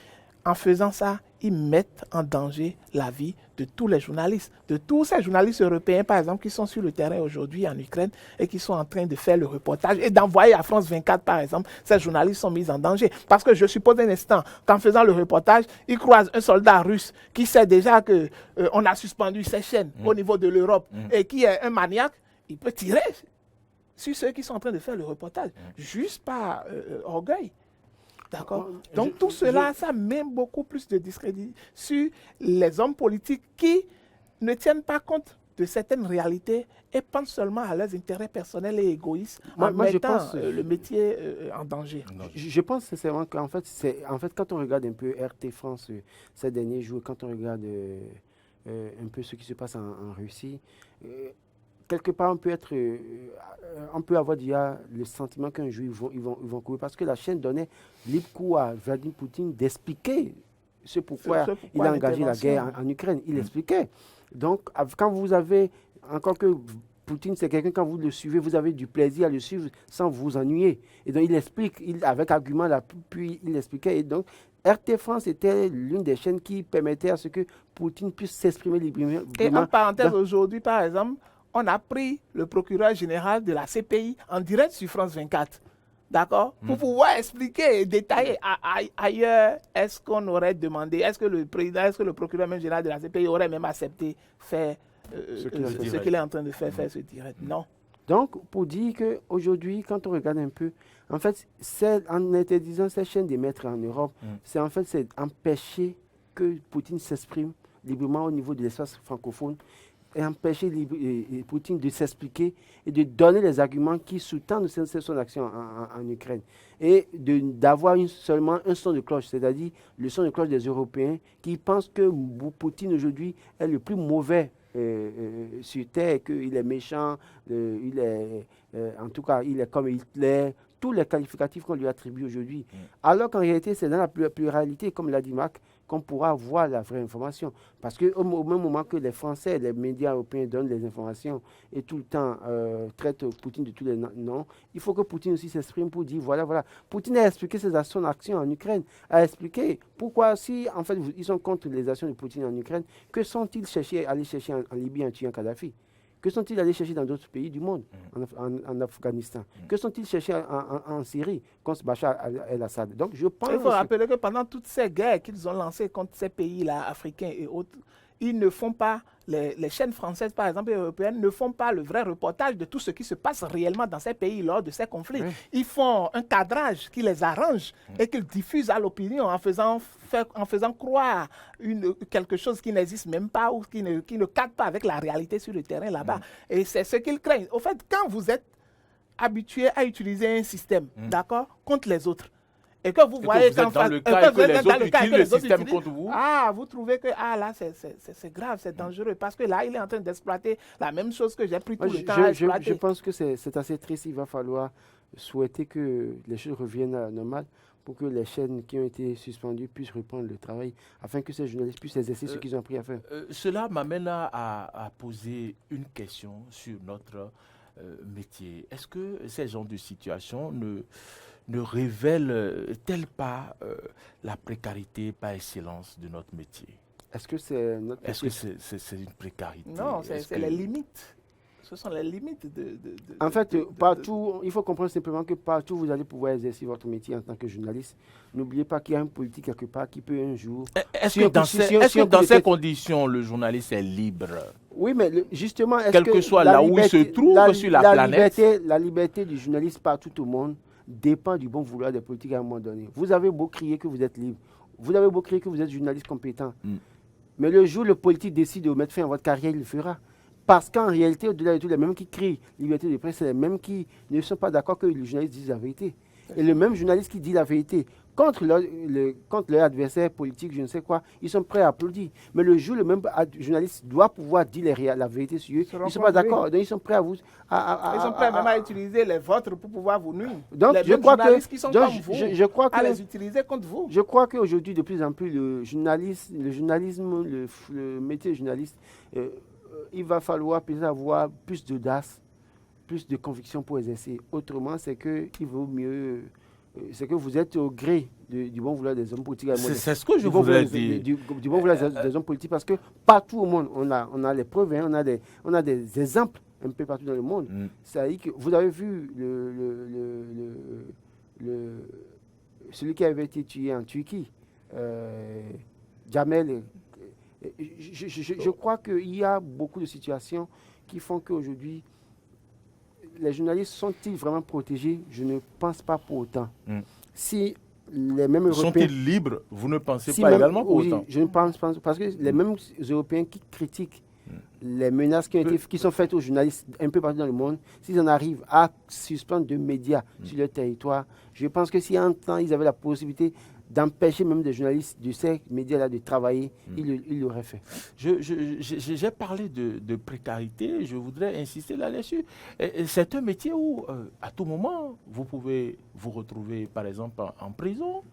en faisant ça, ils mettent en danger la vie de tous les journalistes, de tous ces journalistes européens, par exemple, qui sont sur le terrain aujourd'hui en Ukraine et qui sont en train de faire le reportage et d'envoyer à France 24, par exemple. Ces journalistes sont mis en danger. Parce que je suppose un instant qu'en faisant le reportage, ils croisent un soldat russe qui sait déjà qu'on a suspendu ses chaînes au niveau de l'Europe et qui est un maniaque. Il peut tirer sur ceux qui sont en train de faire le reportage, juste par orgueil. D'accord. Donc tout cela, ça met beaucoup plus de discrédit sur les hommes politiques qui ne tiennent pas compte de certaines réalités et pensent seulement à leurs intérêts personnels et égoïstes en mettant le métier en danger. Je pense sincèrement qu'en fait, quand on regarde un peu RT France ces derniers jours, quand on regarde un peu ce qui se passe en Russie, quelque part, on peut avoir déjà le sentiment qu'un jour, ils vont courir. Parce que la chaîne donnait libre cours à Vladimir Poutine d'expliquer pourquoi il a engagé la guerre en Ukraine. Il expliquait. Donc, quand vous avez, encore que Poutine, c'est quelqu'un, quand vous le suivez, vous avez du plaisir à le suivre sans vous ennuyer. Et donc, il explique, avec argument, puis il expliquait. Et donc, RT France était l'une des chaînes qui permettait à ce que Poutine puisse s'exprimer librement. Et en parenthèse, aujourd'hui, par exemple, on a pris le procureur général de la CPI en direct sur France 24, d'accord, pour pouvoir expliquer et détailler. Ailleurs, est-ce qu'on aurait demandé, est-ce que le procureur général de la CPI aurait même accepté faire ce qu'il est en train de faire ce direct? Non. Donc, pour dire qu'aujourd'hui, quand on regarde un peu, en fait, en interdisant ces chaînes d'émettre en Europe, c'est empêcher que Poutine s'exprime librement au niveau de l'espace francophone, et empêcher Poutine de s'expliquer et de donner les arguments qui sous-tendent son action en Ukraine. Et d'avoir seulement un son de cloche, c'est-à-dire le son de cloche des Européens qui pensent que Poutine aujourd'hui est le plus mauvais sur Terre, qu'il est méchant, en tout cas, il est comme Hitler, tous les qualificatifs qu'on lui attribue aujourd'hui. Alors qu'en réalité, c'est dans la pluralité, comme l'a dit Marc, qu'on pourra voir la vraie information. Parce qu'au même moment que les Français, les médias européens donnent les informations et tout le temps traitent Poutine de tous les noms, il faut que Poutine aussi s'exprime pour dire, voilà. Poutine a expliqué son action en Ukraine, a expliqué pourquoi, si en fait ils sont contre les actions de Poutine en Ukraine, que sont-ils allés chercher en Libye en tuant Kadhafi? Que sont-ils allés chercher dans d'autres pays du monde, en Afghanistan? Que sont-ils chercher en Syrie contre Bachar el-Assad? Donc, je pense. Il faut rappeler que pendant toutes ces guerres qu'ils ont lancées contre ces pays-là, africains et autres, ils ne font pas, les chaînes françaises, par exemple, et européennes, ne font pas le vrai reportage de tout ce qui se passe réellement dans ces pays lors de ces conflits. Oui. Ils font un cadrage qui les arrange et qu'ils diffusent à l'opinion en faisant croire quelque chose qui n'existe même pas ou qui ne cadre pas avec la réalité sur le terrain là-bas. Et c'est ce qu'ils craignent. Au fait, quand vous êtes habitué à utiliser un système, d'accord, contre les autres, et que vous voyez qu'en face, le système contre vous. Vous trouvez que là, c'est grave, c'est dangereux, parce que là, il est en train d'exploiter la même chose que j'ai pris tout le temps à exploiter. Je pense que c'est assez triste. Il va falloir souhaiter que les choses reviennent à la normale pour que les chaînes qui ont été suspendues puissent reprendre le travail, afin que ces journalistes puissent exercer ce qu'ils ont appris à faire. Cela m'amène à poser une question sur notre métier. Est-ce que ces genres de situations ne révèle-t-elle pas la précarité par excellence de notre métier? Est-ce que c'est notre métier? Est-ce que c'est une précarité? Non, c'est les limites. Ce sont les limites En fait, partout, il faut comprendre simplement que partout, vous allez pouvoir exercer votre métier en tant que journaliste. N'oubliez pas qu'il y a un politique quelque part qui peut un jour... Est-ce que dans ces conditions, le journaliste est libre? Oui, mais justement... Quel que soit là où il se trouve sur la planète. La liberté du journaliste partout au monde dépend du bon vouloir des politiques à un moment donné. Vous avez beau crier que vous êtes libre, vous avez beau crier que vous êtes journaliste compétent, mais le jour où le politique décide de mettre fin à votre carrière, il le fera. Parce qu'en réalité, au-delà de tout, les mêmes qui crient liberté de presse, c'est les mêmes qui ne sont pas d'accord que le journaliste dise la vérité. Et le même journaliste qui dit la vérité contre leur adversaire politique, je ne sais quoi, ils sont prêts à applaudir. Mais le jour, le même journaliste doit pouvoir dire la vérité sur eux. Ils ne sont pas d'accord. Donc, ils sont prêts à vous... ils sont prêts même à utiliser les vôtres pour pouvoir vous nuire. Donc, les journalistes qui sont comme vous, à les utiliser contre vous. Je crois qu'aujourd'hui, de plus en plus, le journalisme, le métier de journaliste, il va falloir peut-être avoir plus d'audace, plus de conviction pour exercer. Autrement, c'est qu'il vaut mieux c'est que vous êtes au gré du bon vouloir des hommes politiques. C'est ce que je voulais dire. Du bon vouloir des hommes politiques, parce que partout au monde, on a les preuves, hein, on a des exemples un peu partout dans le monde. Ça veut dire que vous avez vu celui qui avait été tué en Turquie, Jamel. Je crois qu'il y a beaucoup de situations qui font qu'aujourd'hui, les journalistes sont-ils vraiment protégés? Je ne pense pas pour autant. Si les mêmes Européens... Sont-ils libres? Vous ne pensez pas également pour autant? Je ne pense pas, parce que les mêmes Européens qui critiquent les menaces qui sont faites aux journalistes un peu partout dans le monde, s'ils en arrivent à suspendre deux médias sur leur territoire, je pense que si en temps ils avaient la possibilité d'empêcher même des journalistes de ces médias-là de travailler, ils l'auraient fait. J'ai parlé de précarité, je voudrais insister là-dessus. C'est un métier où, à tout moment, vous pouvez vous retrouver, par exemple, en prison.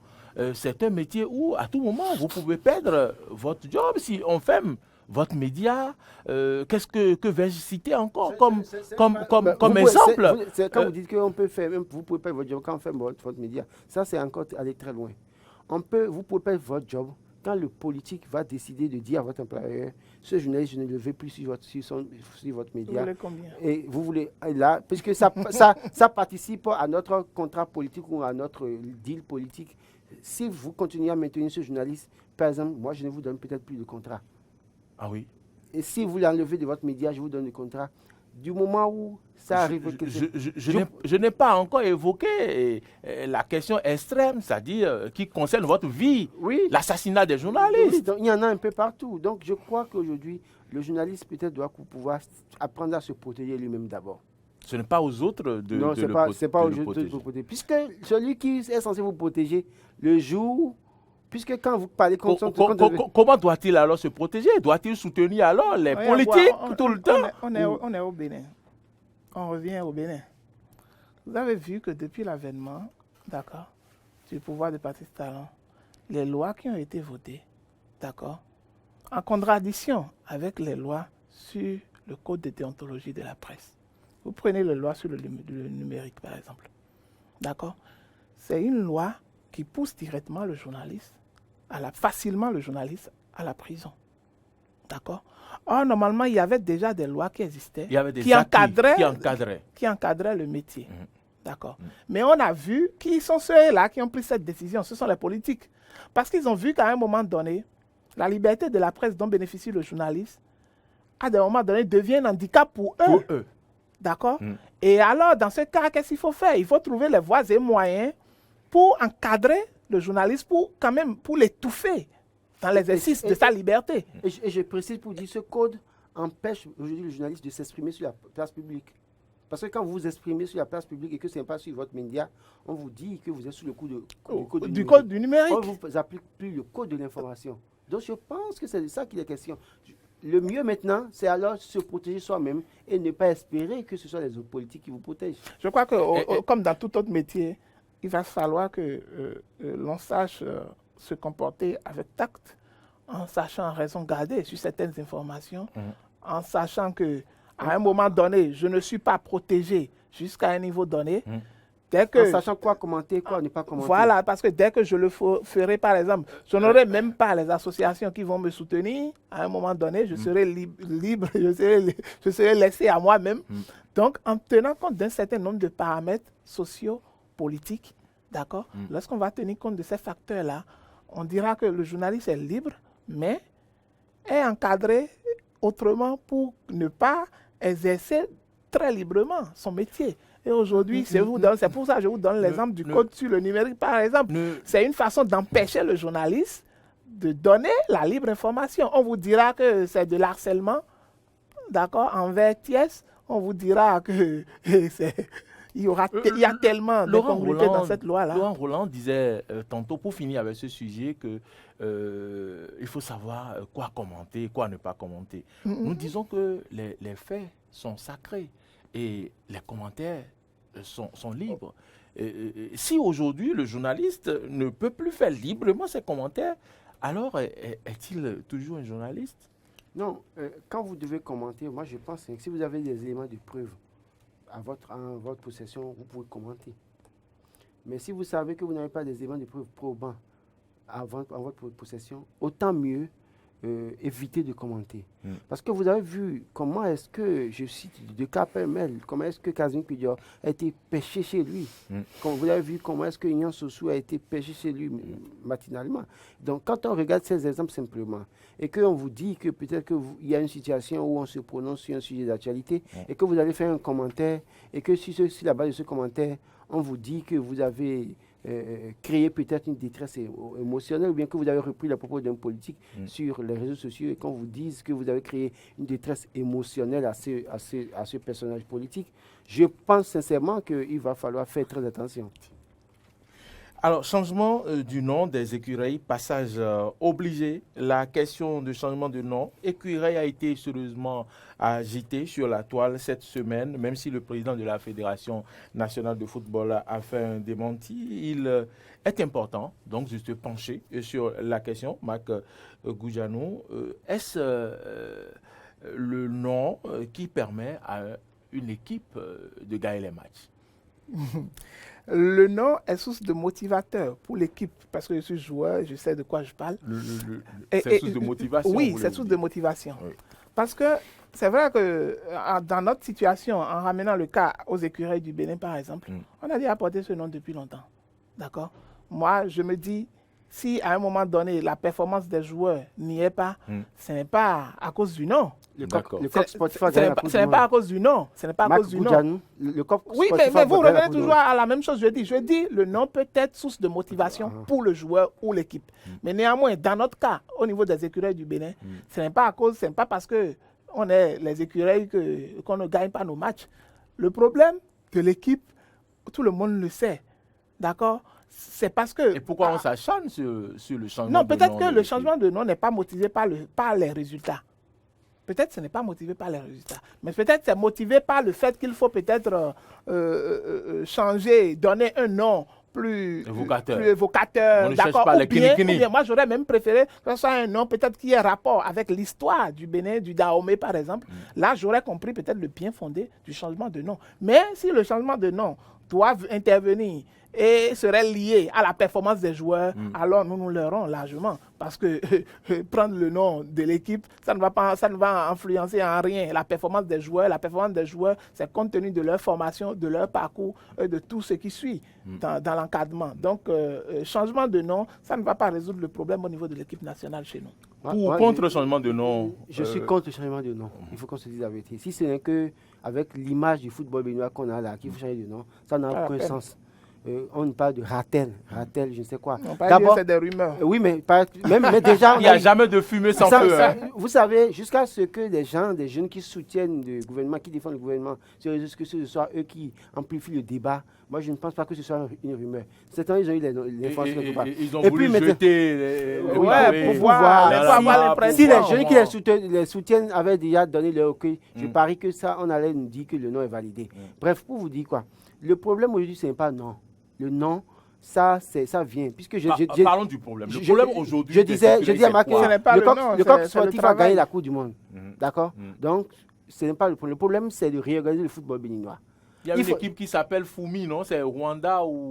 C'est un métier où, à tout moment, vous pouvez perdre votre job si on ferme votre média. Qu'est-ce que vais-je citer encore comme exemple? Quand vous dites qu'on peut faire, même vous pouvez perdre votre job quand on ferme votre média, ça c'est encore aller très loin. Vous pouvez perdre votre job quand le politique va décider de dire à votre employeur, ce journaliste, je ne le veux plus sur votre média. Vous voulez combien? Et vous voulez, là, puisque ça participe à notre contrat politique ou à notre deal politique. Si vous continuez à maintenir ce journaliste, par exemple, moi, je ne vous donne peut-être plus de contrat. Ah oui. Et si vous l'enlevez de votre média, je vous donne le contrat. Du moment où ça arrive... Je n'ai pas encore évoqué la question extrême, c'est-à-dire qui concerne votre vie, l'assassinat des journalistes. Oui, donc, il y en a un peu partout. Donc je crois qu'aujourd'hui, le journaliste peut-être doit pouvoir apprendre à se protéger lui-même d'abord. Ce n'est pas aux autres de non, ce n'est pas aux autres de vous protéger. Puisque celui qui est censé vous protéger, le jour... Puisque quand vous parlez comment doit-il alors se protéger? Doit-il soutenir alors les politiques tout le temps? On est au Bénin. On revient au Bénin. Vous avez vu que depuis l'avènement, d'accord, du pouvoir de Patrice Talon, les lois qui ont été votées, d'accord, en contradiction avec les lois sur le code de déontologie de la presse. Vous prenez les lois sur le numérique, par exemple. D'accord? C'est une loi qui pousse directement le journaliste, facilement le journaliste à la prison. D'accord? Or, normalement, il y avait déjà des lois qui existaient, qui encadraient le métier. D'accord? Mais on a vu qui sont ceux-là qui ont pris cette décision. Ce sont les politiques. Parce qu'ils ont vu qu'à un moment donné, la liberté de la presse dont bénéficie le journaliste, à des moments donnés, devient un handicap pour eux. D'accord? Et alors, dans ce cas, qu'est-ce qu'il faut faire? Il faut trouver les voies et moyens pour encadrer le journaliste, pour l'étouffer dans l'exercice de sa liberté. Et je précise pour dire, ce code empêche aujourd'hui le journaliste de s'exprimer sur la place publique. Parce que quand vous vous exprimez sur la place publique et que ce n'est pas sur votre média, on vous dit que vous êtes sous le coup du code du numérique. On ne vous applique plus le code de l'information. Donc je pense que c'est de ça qu'il est question. Le mieux maintenant, c'est alors se protéger soi-même et ne pas espérer que ce soit les autres politiques qui vous protègent. Je crois que, comme dans tout autre métier, il va falloir que l'on sache se comporter avec tact, en sachant raison garder sur certaines informations, en sachant qu'à un moment donné, je ne suis pas protégé jusqu'à un niveau donné. En sachant quoi commenter, quoi ne pas commenter. Voilà, parce que dès que je le ferai, par exemple, je n'aurai même pas les associations qui vont me soutenir. À un moment donné, je serai libre, je serai laissé à moi-même. Donc, en tenant compte d'un certain nombre de paramètres sociaux, politique, d'accord? Lorsqu'on va tenir compte de ces facteurs-là, on dira que le journaliste est libre, mais est encadré autrement pour ne pas exercer très librement son métier. Et aujourd'hui, c'est pour ça que je vous donne l'exemple du code sur le numérique, par exemple. C'est une façon d'empêcher le journaliste de donner la libre information. On vous dira que c'est de l'harcèlement, d'accord, envers Thiès. On vous dira que c'est... Il y a tellement d'incongruités dans cette loi-là. Laurent Roland disait tantôt, pour finir avec ce sujet, qu'il faut savoir quoi commenter, quoi ne pas commenter. Nous disons que les faits sont sacrés et les commentaires sont libres. Si aujourd'hui le journaliste ne peut plus faire librement ses commentaires, alors est-il toujours un journaliste? Non, quand vous devez commenter, moi je pense que si vous avez des éléments de preuve, en votre possession, vous pouvez commenter. Mais si vous savez que vous n'avez pas des éléments de preuve probants en votre possession, autant mieux éviter de commenter. Parce que vous avez vu comment est-ce que, je cite de cas pêle-mêle, comment est-ce que Casimir Pidior a été pêché chez lui. Comme vous avez vu comment est-ce que Ignan Sossou a été pêché chez lui matinalement. Donc quand on regarde ces exemples simplement, et qu'on vous dit que peut-être qu'il y a une situation où on se prononce sur un sujet d'actualité, et que vous allez faire un commentaire, et que sur la base de ce commentaire, on vous dit que vous avez créé peut-être une détresse émotionnelle, ou bien que vous avez repris les propos d'un politique sur les réseaux sociaux et qu'on vous dise que vous avez créé une détresse émotionnelle à ce personnage politique, je pense sincèrement qu'il va falloir faire très attention. Alors, changement du nom des écureuils, passage obligé. La question de changement de nom, écureuil a été sérieusement agitée sur la toile cette semaine, même si le président de la Fédération nationale de football a fait un démenti. Il est important donc de se pencher sur la question. Marc Goudianou, est-ce le nom qui permet à une équipe de gagner les matchs? Le nom est source de motivateur pour l'équipe, parce que je suis joueur, je sais de quoi je parle. C'est source de motivation? Oui, c'est source de motivation. Oui. Parce que c'est vrai que dans notre situation, en ramenant le cas aux écureuils du Bénin, par exemple, on a déjà porté ce nom depuis longtemps. D'accord? Moi, je me dis, si à un moment donné, la performance des joueurs n'y est pas, ce n'est pas à cause du nom. Le coq Spotify, ce n'est pas à cause du nom. Ce n'est pas à cause du nom. Oui, mais vous revenez toujours à la même chose. Je dis, le nom peut être source de motivation pour le joueur ou l'équipe. Mais néanmoins, dans notre cas, au niveau des écureuils du Bénin, ce n'est pas parce que on est les écureuils qu'on ne gagne pas nos matchs. Le problème de l'équipe, tout le monde le sait. D'accord? C'est parce que... Et pourquoi on s'acharne sur le changement de nom? Non, peut-être que le changement de nom n'est pas motivé par les résultats. Peut-être que ce n'est pas motivé par les résultats. Mais peut-être c'est motivé par le fait qu'il faut peut-être changer, donner un nom plus évocateur. On ne cherche pas les bien, moi, j'aurais même préféré que ce soit un nom peut-être qui ait rapport avec l'histoire du Bénin, du Dahomey, par exemple. Là, j'aurais compris peut-être le bien fondé du changement de nom. Mais si le changement de nom doit intervenir et serait lié à la performance des joueurs, alors nous l'aurons largement. Parce que prendre le nom de l'équipe, ça ne va influencer en rien la performance des joueurs. La performance des joueurs, c'est compte tenu de leur formation, de leur parcours, de tout ce qui suit dans l'encadrement. Donc, changement de nom, ça ne va pas résoudre le problème au niveau de l'équipe nationale chez nous. Contre le changement de nom? Je suis contre le changement de nom. Il faut qu'on se dise la vérité. Si ce n'est qu'avec l'image du football béninois qu'on a là, qu'il faut changer de nom, ça n'a aucun sens. On parle de Ratel, je ne sais quoi. D'abord, c'est des rumeurs. Oui, mais déjà... Il n'y a jamais de fumée sans feu. Vous savez, jusqu'à ce que des jeunes qui soutiennent le gouvernement, qui défendent le gouvernement, que ce soit eux qui amplifient le débat, moi, je ne pense pas que ce soit une rumeur. C'est quand ils ont eu l'information quelque part. Ils ont voulu jeter pour voir l'impression. Si les jeunes qui les soutiennent avaient déjà donné leur OK, je parie que ça, on allait nous dire que le nom est validé. Bref, pour vous dire quoi, le problème aujourd'hui, ce n'est pas non. Le nom, ça vient. Puisque parlons du problème. Le problème aujourd'hui, je dis à Marc, le coq sportif a gagné la Coupe du Monde. D'accord? Donc, ce n'est pas le problème. Le problème, c'est de réorganiser le football béninois. Il y a une équipe qui s'appelle Foumi, non? C'est Rwanda ou...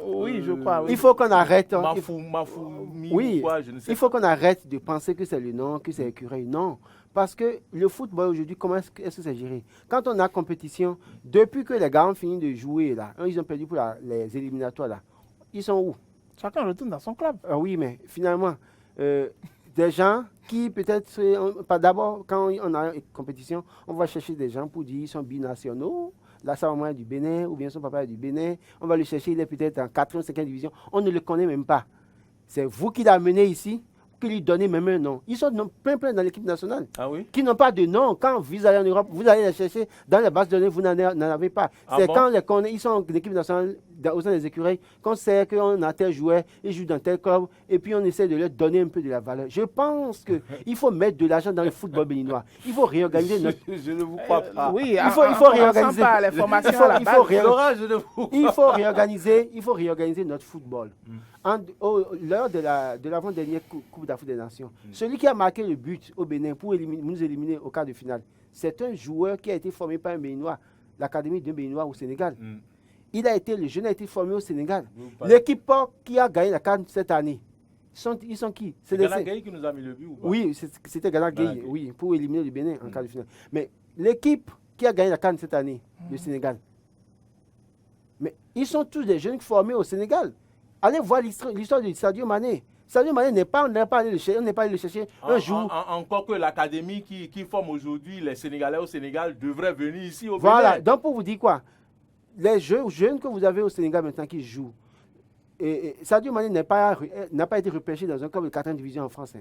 Oui, je crois. Oui. Il faut qu'on arrête... Mafoumi, quoi, je ne sais pas. Il faut qu'on arrête de penser que c'est le nom, que c'est écureuil. Non. Parce que le football aujourd'hui, comment est-ce que c'est géré? Quand on a compétition, depuis que les gars ont fini de jouer, là, ils ont perdu pour les éliminatoires, là, ils sont où? Chacun retourne dans son club. Oui, mais finalement, des gens qui peut-être... D'abord, quand on a une compétition, on va chercher des gens pour dire qu'ils sont binationaux. Là, sa maman est du Bénin, ou bien son papa est du Bénin. On va le chercher, il est peut-être en 4e, 5e division. On ne le connaît même pas. C'est vous qui l'avez amené ici, qui lui donnez même un nom. Ils sont plein dans l'équipe nationale. Ah oui? Qui n'ont pas de nom. Quand vous allez en Europe, vous allez les chercher dans les bases de données, vous n'en avez pas. C'est quand ils sont en équipe nationale, au sein des écureuils, qu'on sait qu'on a tel joueur, ils jouent dans tel club, et puis on essaie de leur donner un peu de la valeur. Je pense qu'il faut mettre de l'argent dans le football béninois. Il faut réorganiser notre... Je ne vous crois pas. Oui, il faut réorganiser. Il faut réorganiser notre football. Lors de l'avant-dernière Coupe d'Afrique des Nations, celui qui a marqué le but au Bénin pour nous éliminer au quart de finale, c'est un joueur qui a été formé par un Béninois, l'académie d'un Béninois au Sénégal. Le jeune a été formé au Sénégal. L'équipe qui a gagné la CAN cette année, ils sont qui? C'est Gana Gueye qui nous a mis le but ou pas? Oui, c'était Gana Gueye, oui, pour éliminer le Bénin en quart de finale. Mais l'équipe qui a gagné la CAN cette année, le Sénégal, mais ils sont tous des jeunes formés au Sénégal. Allez voir l'histoire de Sadio Mané. Sadio Mané on n'est pas allé le chercher un jour. Encore que l'académie qui forme aujourd'hui les Sénégalais au Sénégal devrait venir ici au Bénin. Voilà, donc pour vous dire quoi, les jeunes que vous avez au Sénégal maintenant qui jouent, Sadio Mané n'a pas été repêché dans un club de 4e division en France.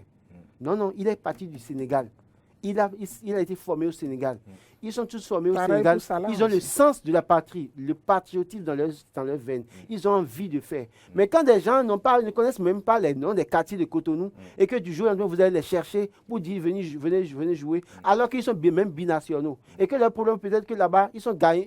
Non, il est parti du Sénégal. Il a été formé au Sénégal. Ils sont tous formés au Sénégal. Ils ont le sens de la patrie, le patriotisme dans leurs veines. Ils ont envie de faire. Mais quand des gens ne connaissent même pas les noms des quartiers de Cotonou et que du jour au lendemain, vous allez les chercher pour dire venez jouer, alors qu'ils sont même binationaux. Et que le problème peut-être que là-bas, ils sont gagnés,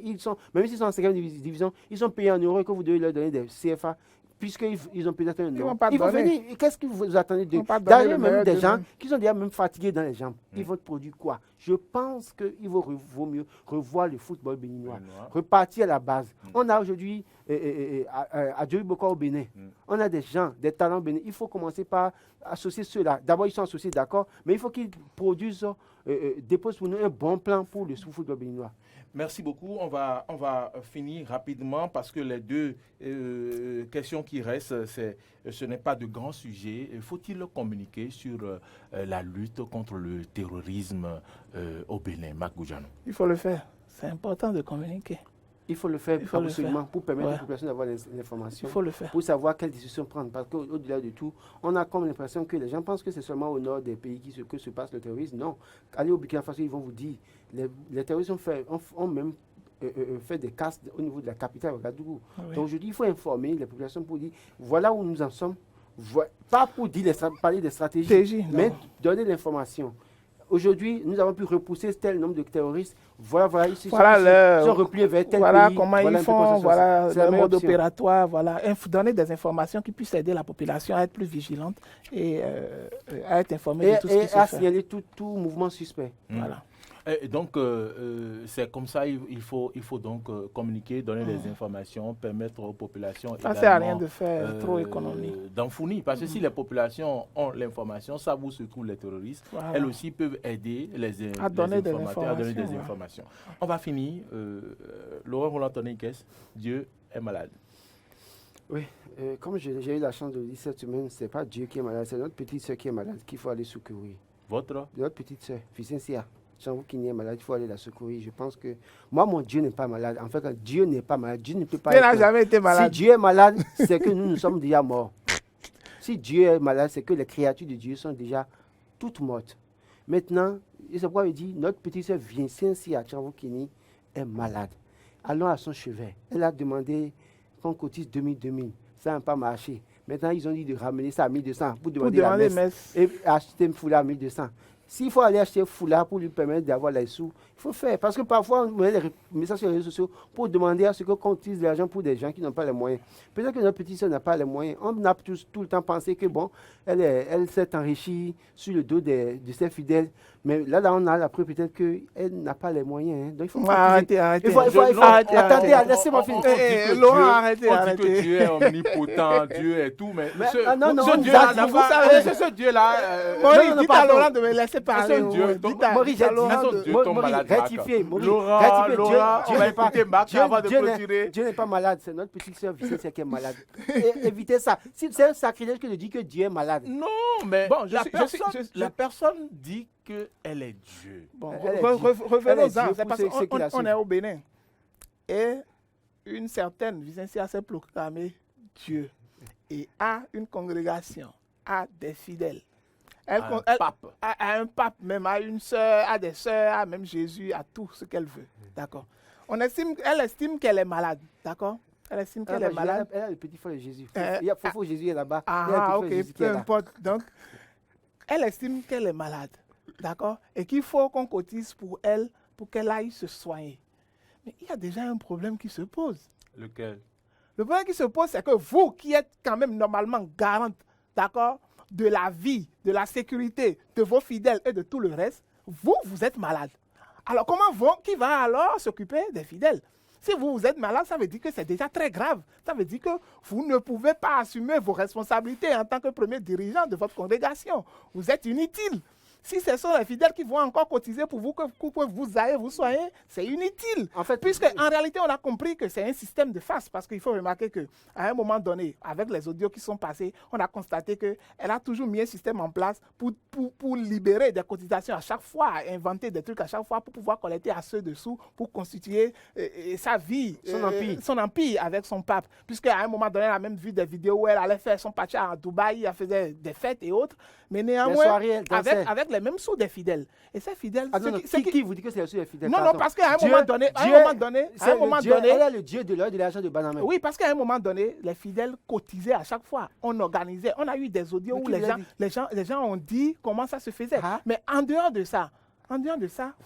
même s'ils sont en 5e division, ils sont payés en euros et que vous devez leur donner des CFA. Puisqu'ils ont peut-être un nom. Ils vont venir. Qu'est-ce que vous attendez d'eux? D'ailleurs, même des gens qui sont déjà même fatigués dans les jambes. Ils vont produire quoi? Je pense qu'il vaut mieux revoir le football béninois. Repartir à la base. On a aujourd'hui Adjoui Boko au Bénin. On a des gens, des talents au Bénin. Il faut commencer par associer ceux-là. D'abord, ils sont associés, d'accord, mais il faut qu'ils produisent, déposent pour nous un bon plan pour le football béninois. Merci beaucoup. On va finir rapidement parce que les deux questions qui restent, ce n'est pas de grands sujets. Faut-il communiquer sur la lutte contre le terrorisme au Bénin, Marc Goudianou? Il faut le faire. C'est important de communiquer. Il faut le faire absolument pour permettre à la population d'avoir l'information. Il faut le faire. Pour savoir quelles décisions prendre. Parce qu'au-delà de tout, on a comme l'impression que les gens pensent que c'est seulement au nord des pays que se passe le terrorisme. Non. Allez au Burkina Faso, ils vont vous dire. Les terroristes ont même fait des casses au niveau de la capitale, Ouagadougou. Oui. Donc aujourd'hui, il faut informer les populations pour dire voilà où nous en sommes. Pas pour parler des stratégies, mais donner l'information. Aujourd'hui, nous avons pu repousser tel nombre de terroristes. Voilà, ils sont repliés vers tel pays. Voilà comment ils font, voilà le mode opératoire, voilà. Donner des informations qui puissent aider la population à être plus vigilante et à être informée de tout ce qui se fait. Et à signaler tout mouvement suspect. Voilà. Et donc, c'est comme ça, il faut donc communiquer, donner des informations, permettre aux populations ça ne sert à rien de faire trop économie. D'en fournir. Parce que si les populations ont l'information, savent où se trouvent les terroristes, elles aussi peuvent aider à donner des informations. On va finir. Laurent Roland-Tonniquès, Dieu est malade. Oui, comme j'ai eu la chance de le dire cette semaine, ce n'est pas Dieu qui est malade, c'est notre petite soeur qui est malade, qu'il faut aller secourir. Votre? Notre petite soeur, Vicentia. J'avoue qu'il est malade, il faut aller la secourir. Je pense que moi, mon Dieu n'est pas malade. En fait, quand Dieu n'est pas malade, Dieu ne peut pas Dieu n'a jamais été malade. Si Dieu est malade, c'est que nous sommes déjà morts. Si Dieu est malade, c'est que les créatures de Dieu sont déjà toutes mortes. Maintenant, c'est pourquoi il dit, notre petite soeur Vicentia Tchanvoukini est malade. Allons à son chevet. Elle a demandé qu'on cotise 2000. Ça n'a pas marché. Maintenant, ils ont dit de ramener ça à 1200 pour demander la messe. Et acheter un foulard à 1200. S'il faut aller acheter un foulard pour lui permettre d'avoir les sous, il faut faire. Parce que parfois, on met des messages sur les réseaux sociaux pour demander à ce qu'on utilise l'argent pour des gens qui n'ont pas les moyens. Peut-être que notre petite soeur n'a pas les moyens. On a tout le temps pensé que, bon, elle s'est enrichie sur le dos de ses fidèles. Mais là, on a la preuve peut-être qu'elle n'a pas les moyens. Hein. Donc, il faut arrêter. Attendez, laissez-moi finir. Laurent, arrêtez. On dit que Dieu est omnipotent, Dieu est tout, mais ce Dieu-là... Maurice, dites à Laurent de me laisser parler. Maurice, rectifiez. Laurent, on va écouter Marc avant de clôturer. Dieu n'est pas malade, c'est notre petite sœur Vicentia qui est malade. Évitez ça. C'est un sacrilège que de dire que Dieu est malade. Non, mais la personne dit qu'elle est Dieu. Bon, revenons-en, c'est parce qu'on est au Bénin. Et une certaine Vicentia s'est proclamée Dieu. Et a une congrégation, a des fidèles. Elle a un pape, même a une sœur, a des sœurs, a même Jésus, a tout ce qu'elle veut. D'accord. Elle estime qu'elle est malade. D'accord. Elle estime qu'elle est malade. Elle a le petit frère de Jésus. Il y a Fofo Jésus est là-bas. Ok, peu importe. Donc, elle estime qu'elle est malade. D'accord. Et qu'il faut qu'on cotise pour elle, pour qu'elle aille se soigner. Mais il y a déjà un problème qui se pose. Lequel? Le problème qui se pose, c'est que vous, qui êtes quand même normalement garante, d'accord, de la vie, de la sécurité, de vos fidèles et de tout le reste, vous êtes malade. Alors, qui va alors s'occuper des fidèles? Si vous êtes malade, ça veut dire que c'est déjà très grave. Ça veut dire que vous ne pouvez pas assumer vos responsabilités en tant que premier dirigeant de votre congrégation. Vous êtes inutile. Si ce sont les fidèles qui vont encore cotiser pour vous, que vous ayez, vous soyez, c'est inutile. En fait, puisque en réalité, on a compris que c'est un système de farce. Parce qu'il faut remarquer qu'à un moment donné, avec les audios qui sont passés, on a constaté qu'elle a toujours mis un système en place pour libérer des cotisations à chaque fois, inventer des trucs à chaque fois pour pouvoir collecter à ceux dessous, pour constituer sa vie, son empire avec son pape. Puisqu'à un moment donné, on a même vu des vidéos où elle allait faire son pacha à Dubaï, elle faisait des fêtes et autres. Mais néanmoins, avec les mêmes sous des fidèles. Et ces fidèles... Qui vous dit que c'est le sous des fidèles? Non, parce qu'à un moment donné... Elle est le dieu de l'argent de Banamé. Oui, parce qu'à un moment donné, les fidèles cotisaient à chaque fois. On organisait. On a eu des audios où les gens ont dit comment ça se faisait. Mais en dehors de ça,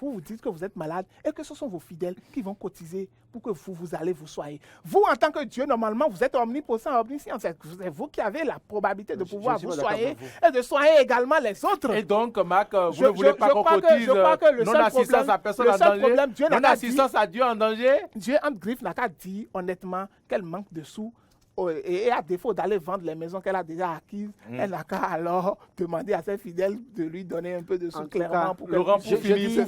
vous vous dites que vous êtes malade et que ce sont vos fidèles qui vont cotiser pour que vous allez vous soigner. Vous, en tant que Dieu, normalement, vous êtes omnipotent, omniscient. C'est vous qui avez la probabilité de pouvoir vous soigner et de soigner également les autres. Et donc, Marc, vous ne voulez pas qu'on cotise non-assistance à personne en danger, non-assistance à Dieu en danger? Dieu, entre griffes, n'a qu'à dire honnêtement qu'elle manque de sous. Et à défaut d'aller vendre les maisons qu'elle a déjà acquises, elle n'a qu'à alors demander à ses fidèles de lui donner un peu de sous clairement. Laurent, pour finir,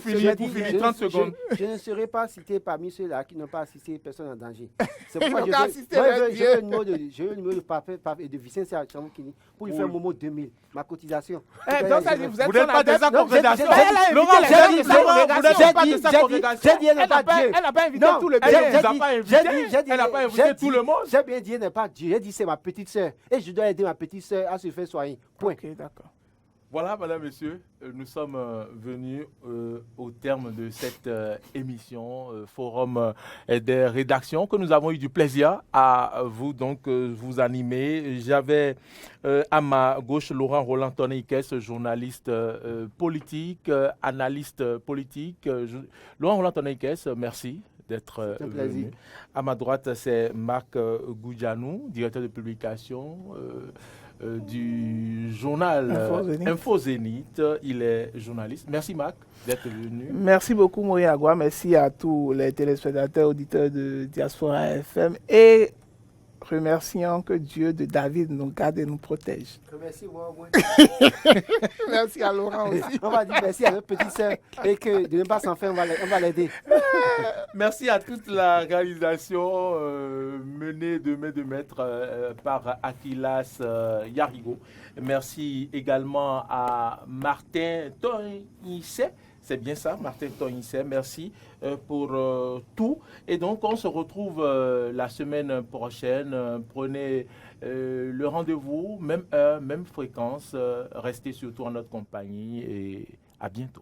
30 secondes. Je ne serai pas cité parmi ceux-là qui n'ont pas assisté personne en danger. C'est pourquoi j'ai le numéro de Pape et de Vicente Chamokini pour lui faire un moment 2000, ma cotisation. Donc ça dit, vous n'êtes pas de sa congrégation. Laurent, elle n'a pas invité tout le monde. Elle n'a pas invité tout le monde. J'ai bien dit, elle n'est pas Dieu. J'ai dit, c'est ma petite soeur. Et je dois aider ma petite soeur à se faire soigner. Point. Ok, d'accord. Voilà, madame, messieurs, nous sommes venus au terme de cette émission, Forum des rédactions, que nous avons eu du plaisir à vous vous animer. J'avais à ma gauche Laurent Roland Tonneikes, journaliste politique, analyste politique. Laurent Roland Tonneikes, merci d'être venu. À ma droite, c'est Marc Goudjanou, directeur de publication du journal Info Zénith. Il est journaliste. Merci Marc d'être venu. Merci beaucoup Maurice Agua. Merci à tous les téléspectateurs, auditeurs de Diaspora FM et remercions que Dieu de David nous garde et nous protège. Remercie-moi au moins. Merci à Laurent aussi. On va dire merci à notre petite sœur et que de ne pas s'en faire, on va l'aider. Merci à toute la réalisation menée de main de maître par Akilas Yarigo. Merci également à Martin Tonissé. C'est bien ça, Martin Tonissé. Merci pour tout. Et donc, on se retrouve la semaine prochaine. Prenez le rendez-vous, même heure, même fréquence. Restez surtout en notre compagnie et à bientôt.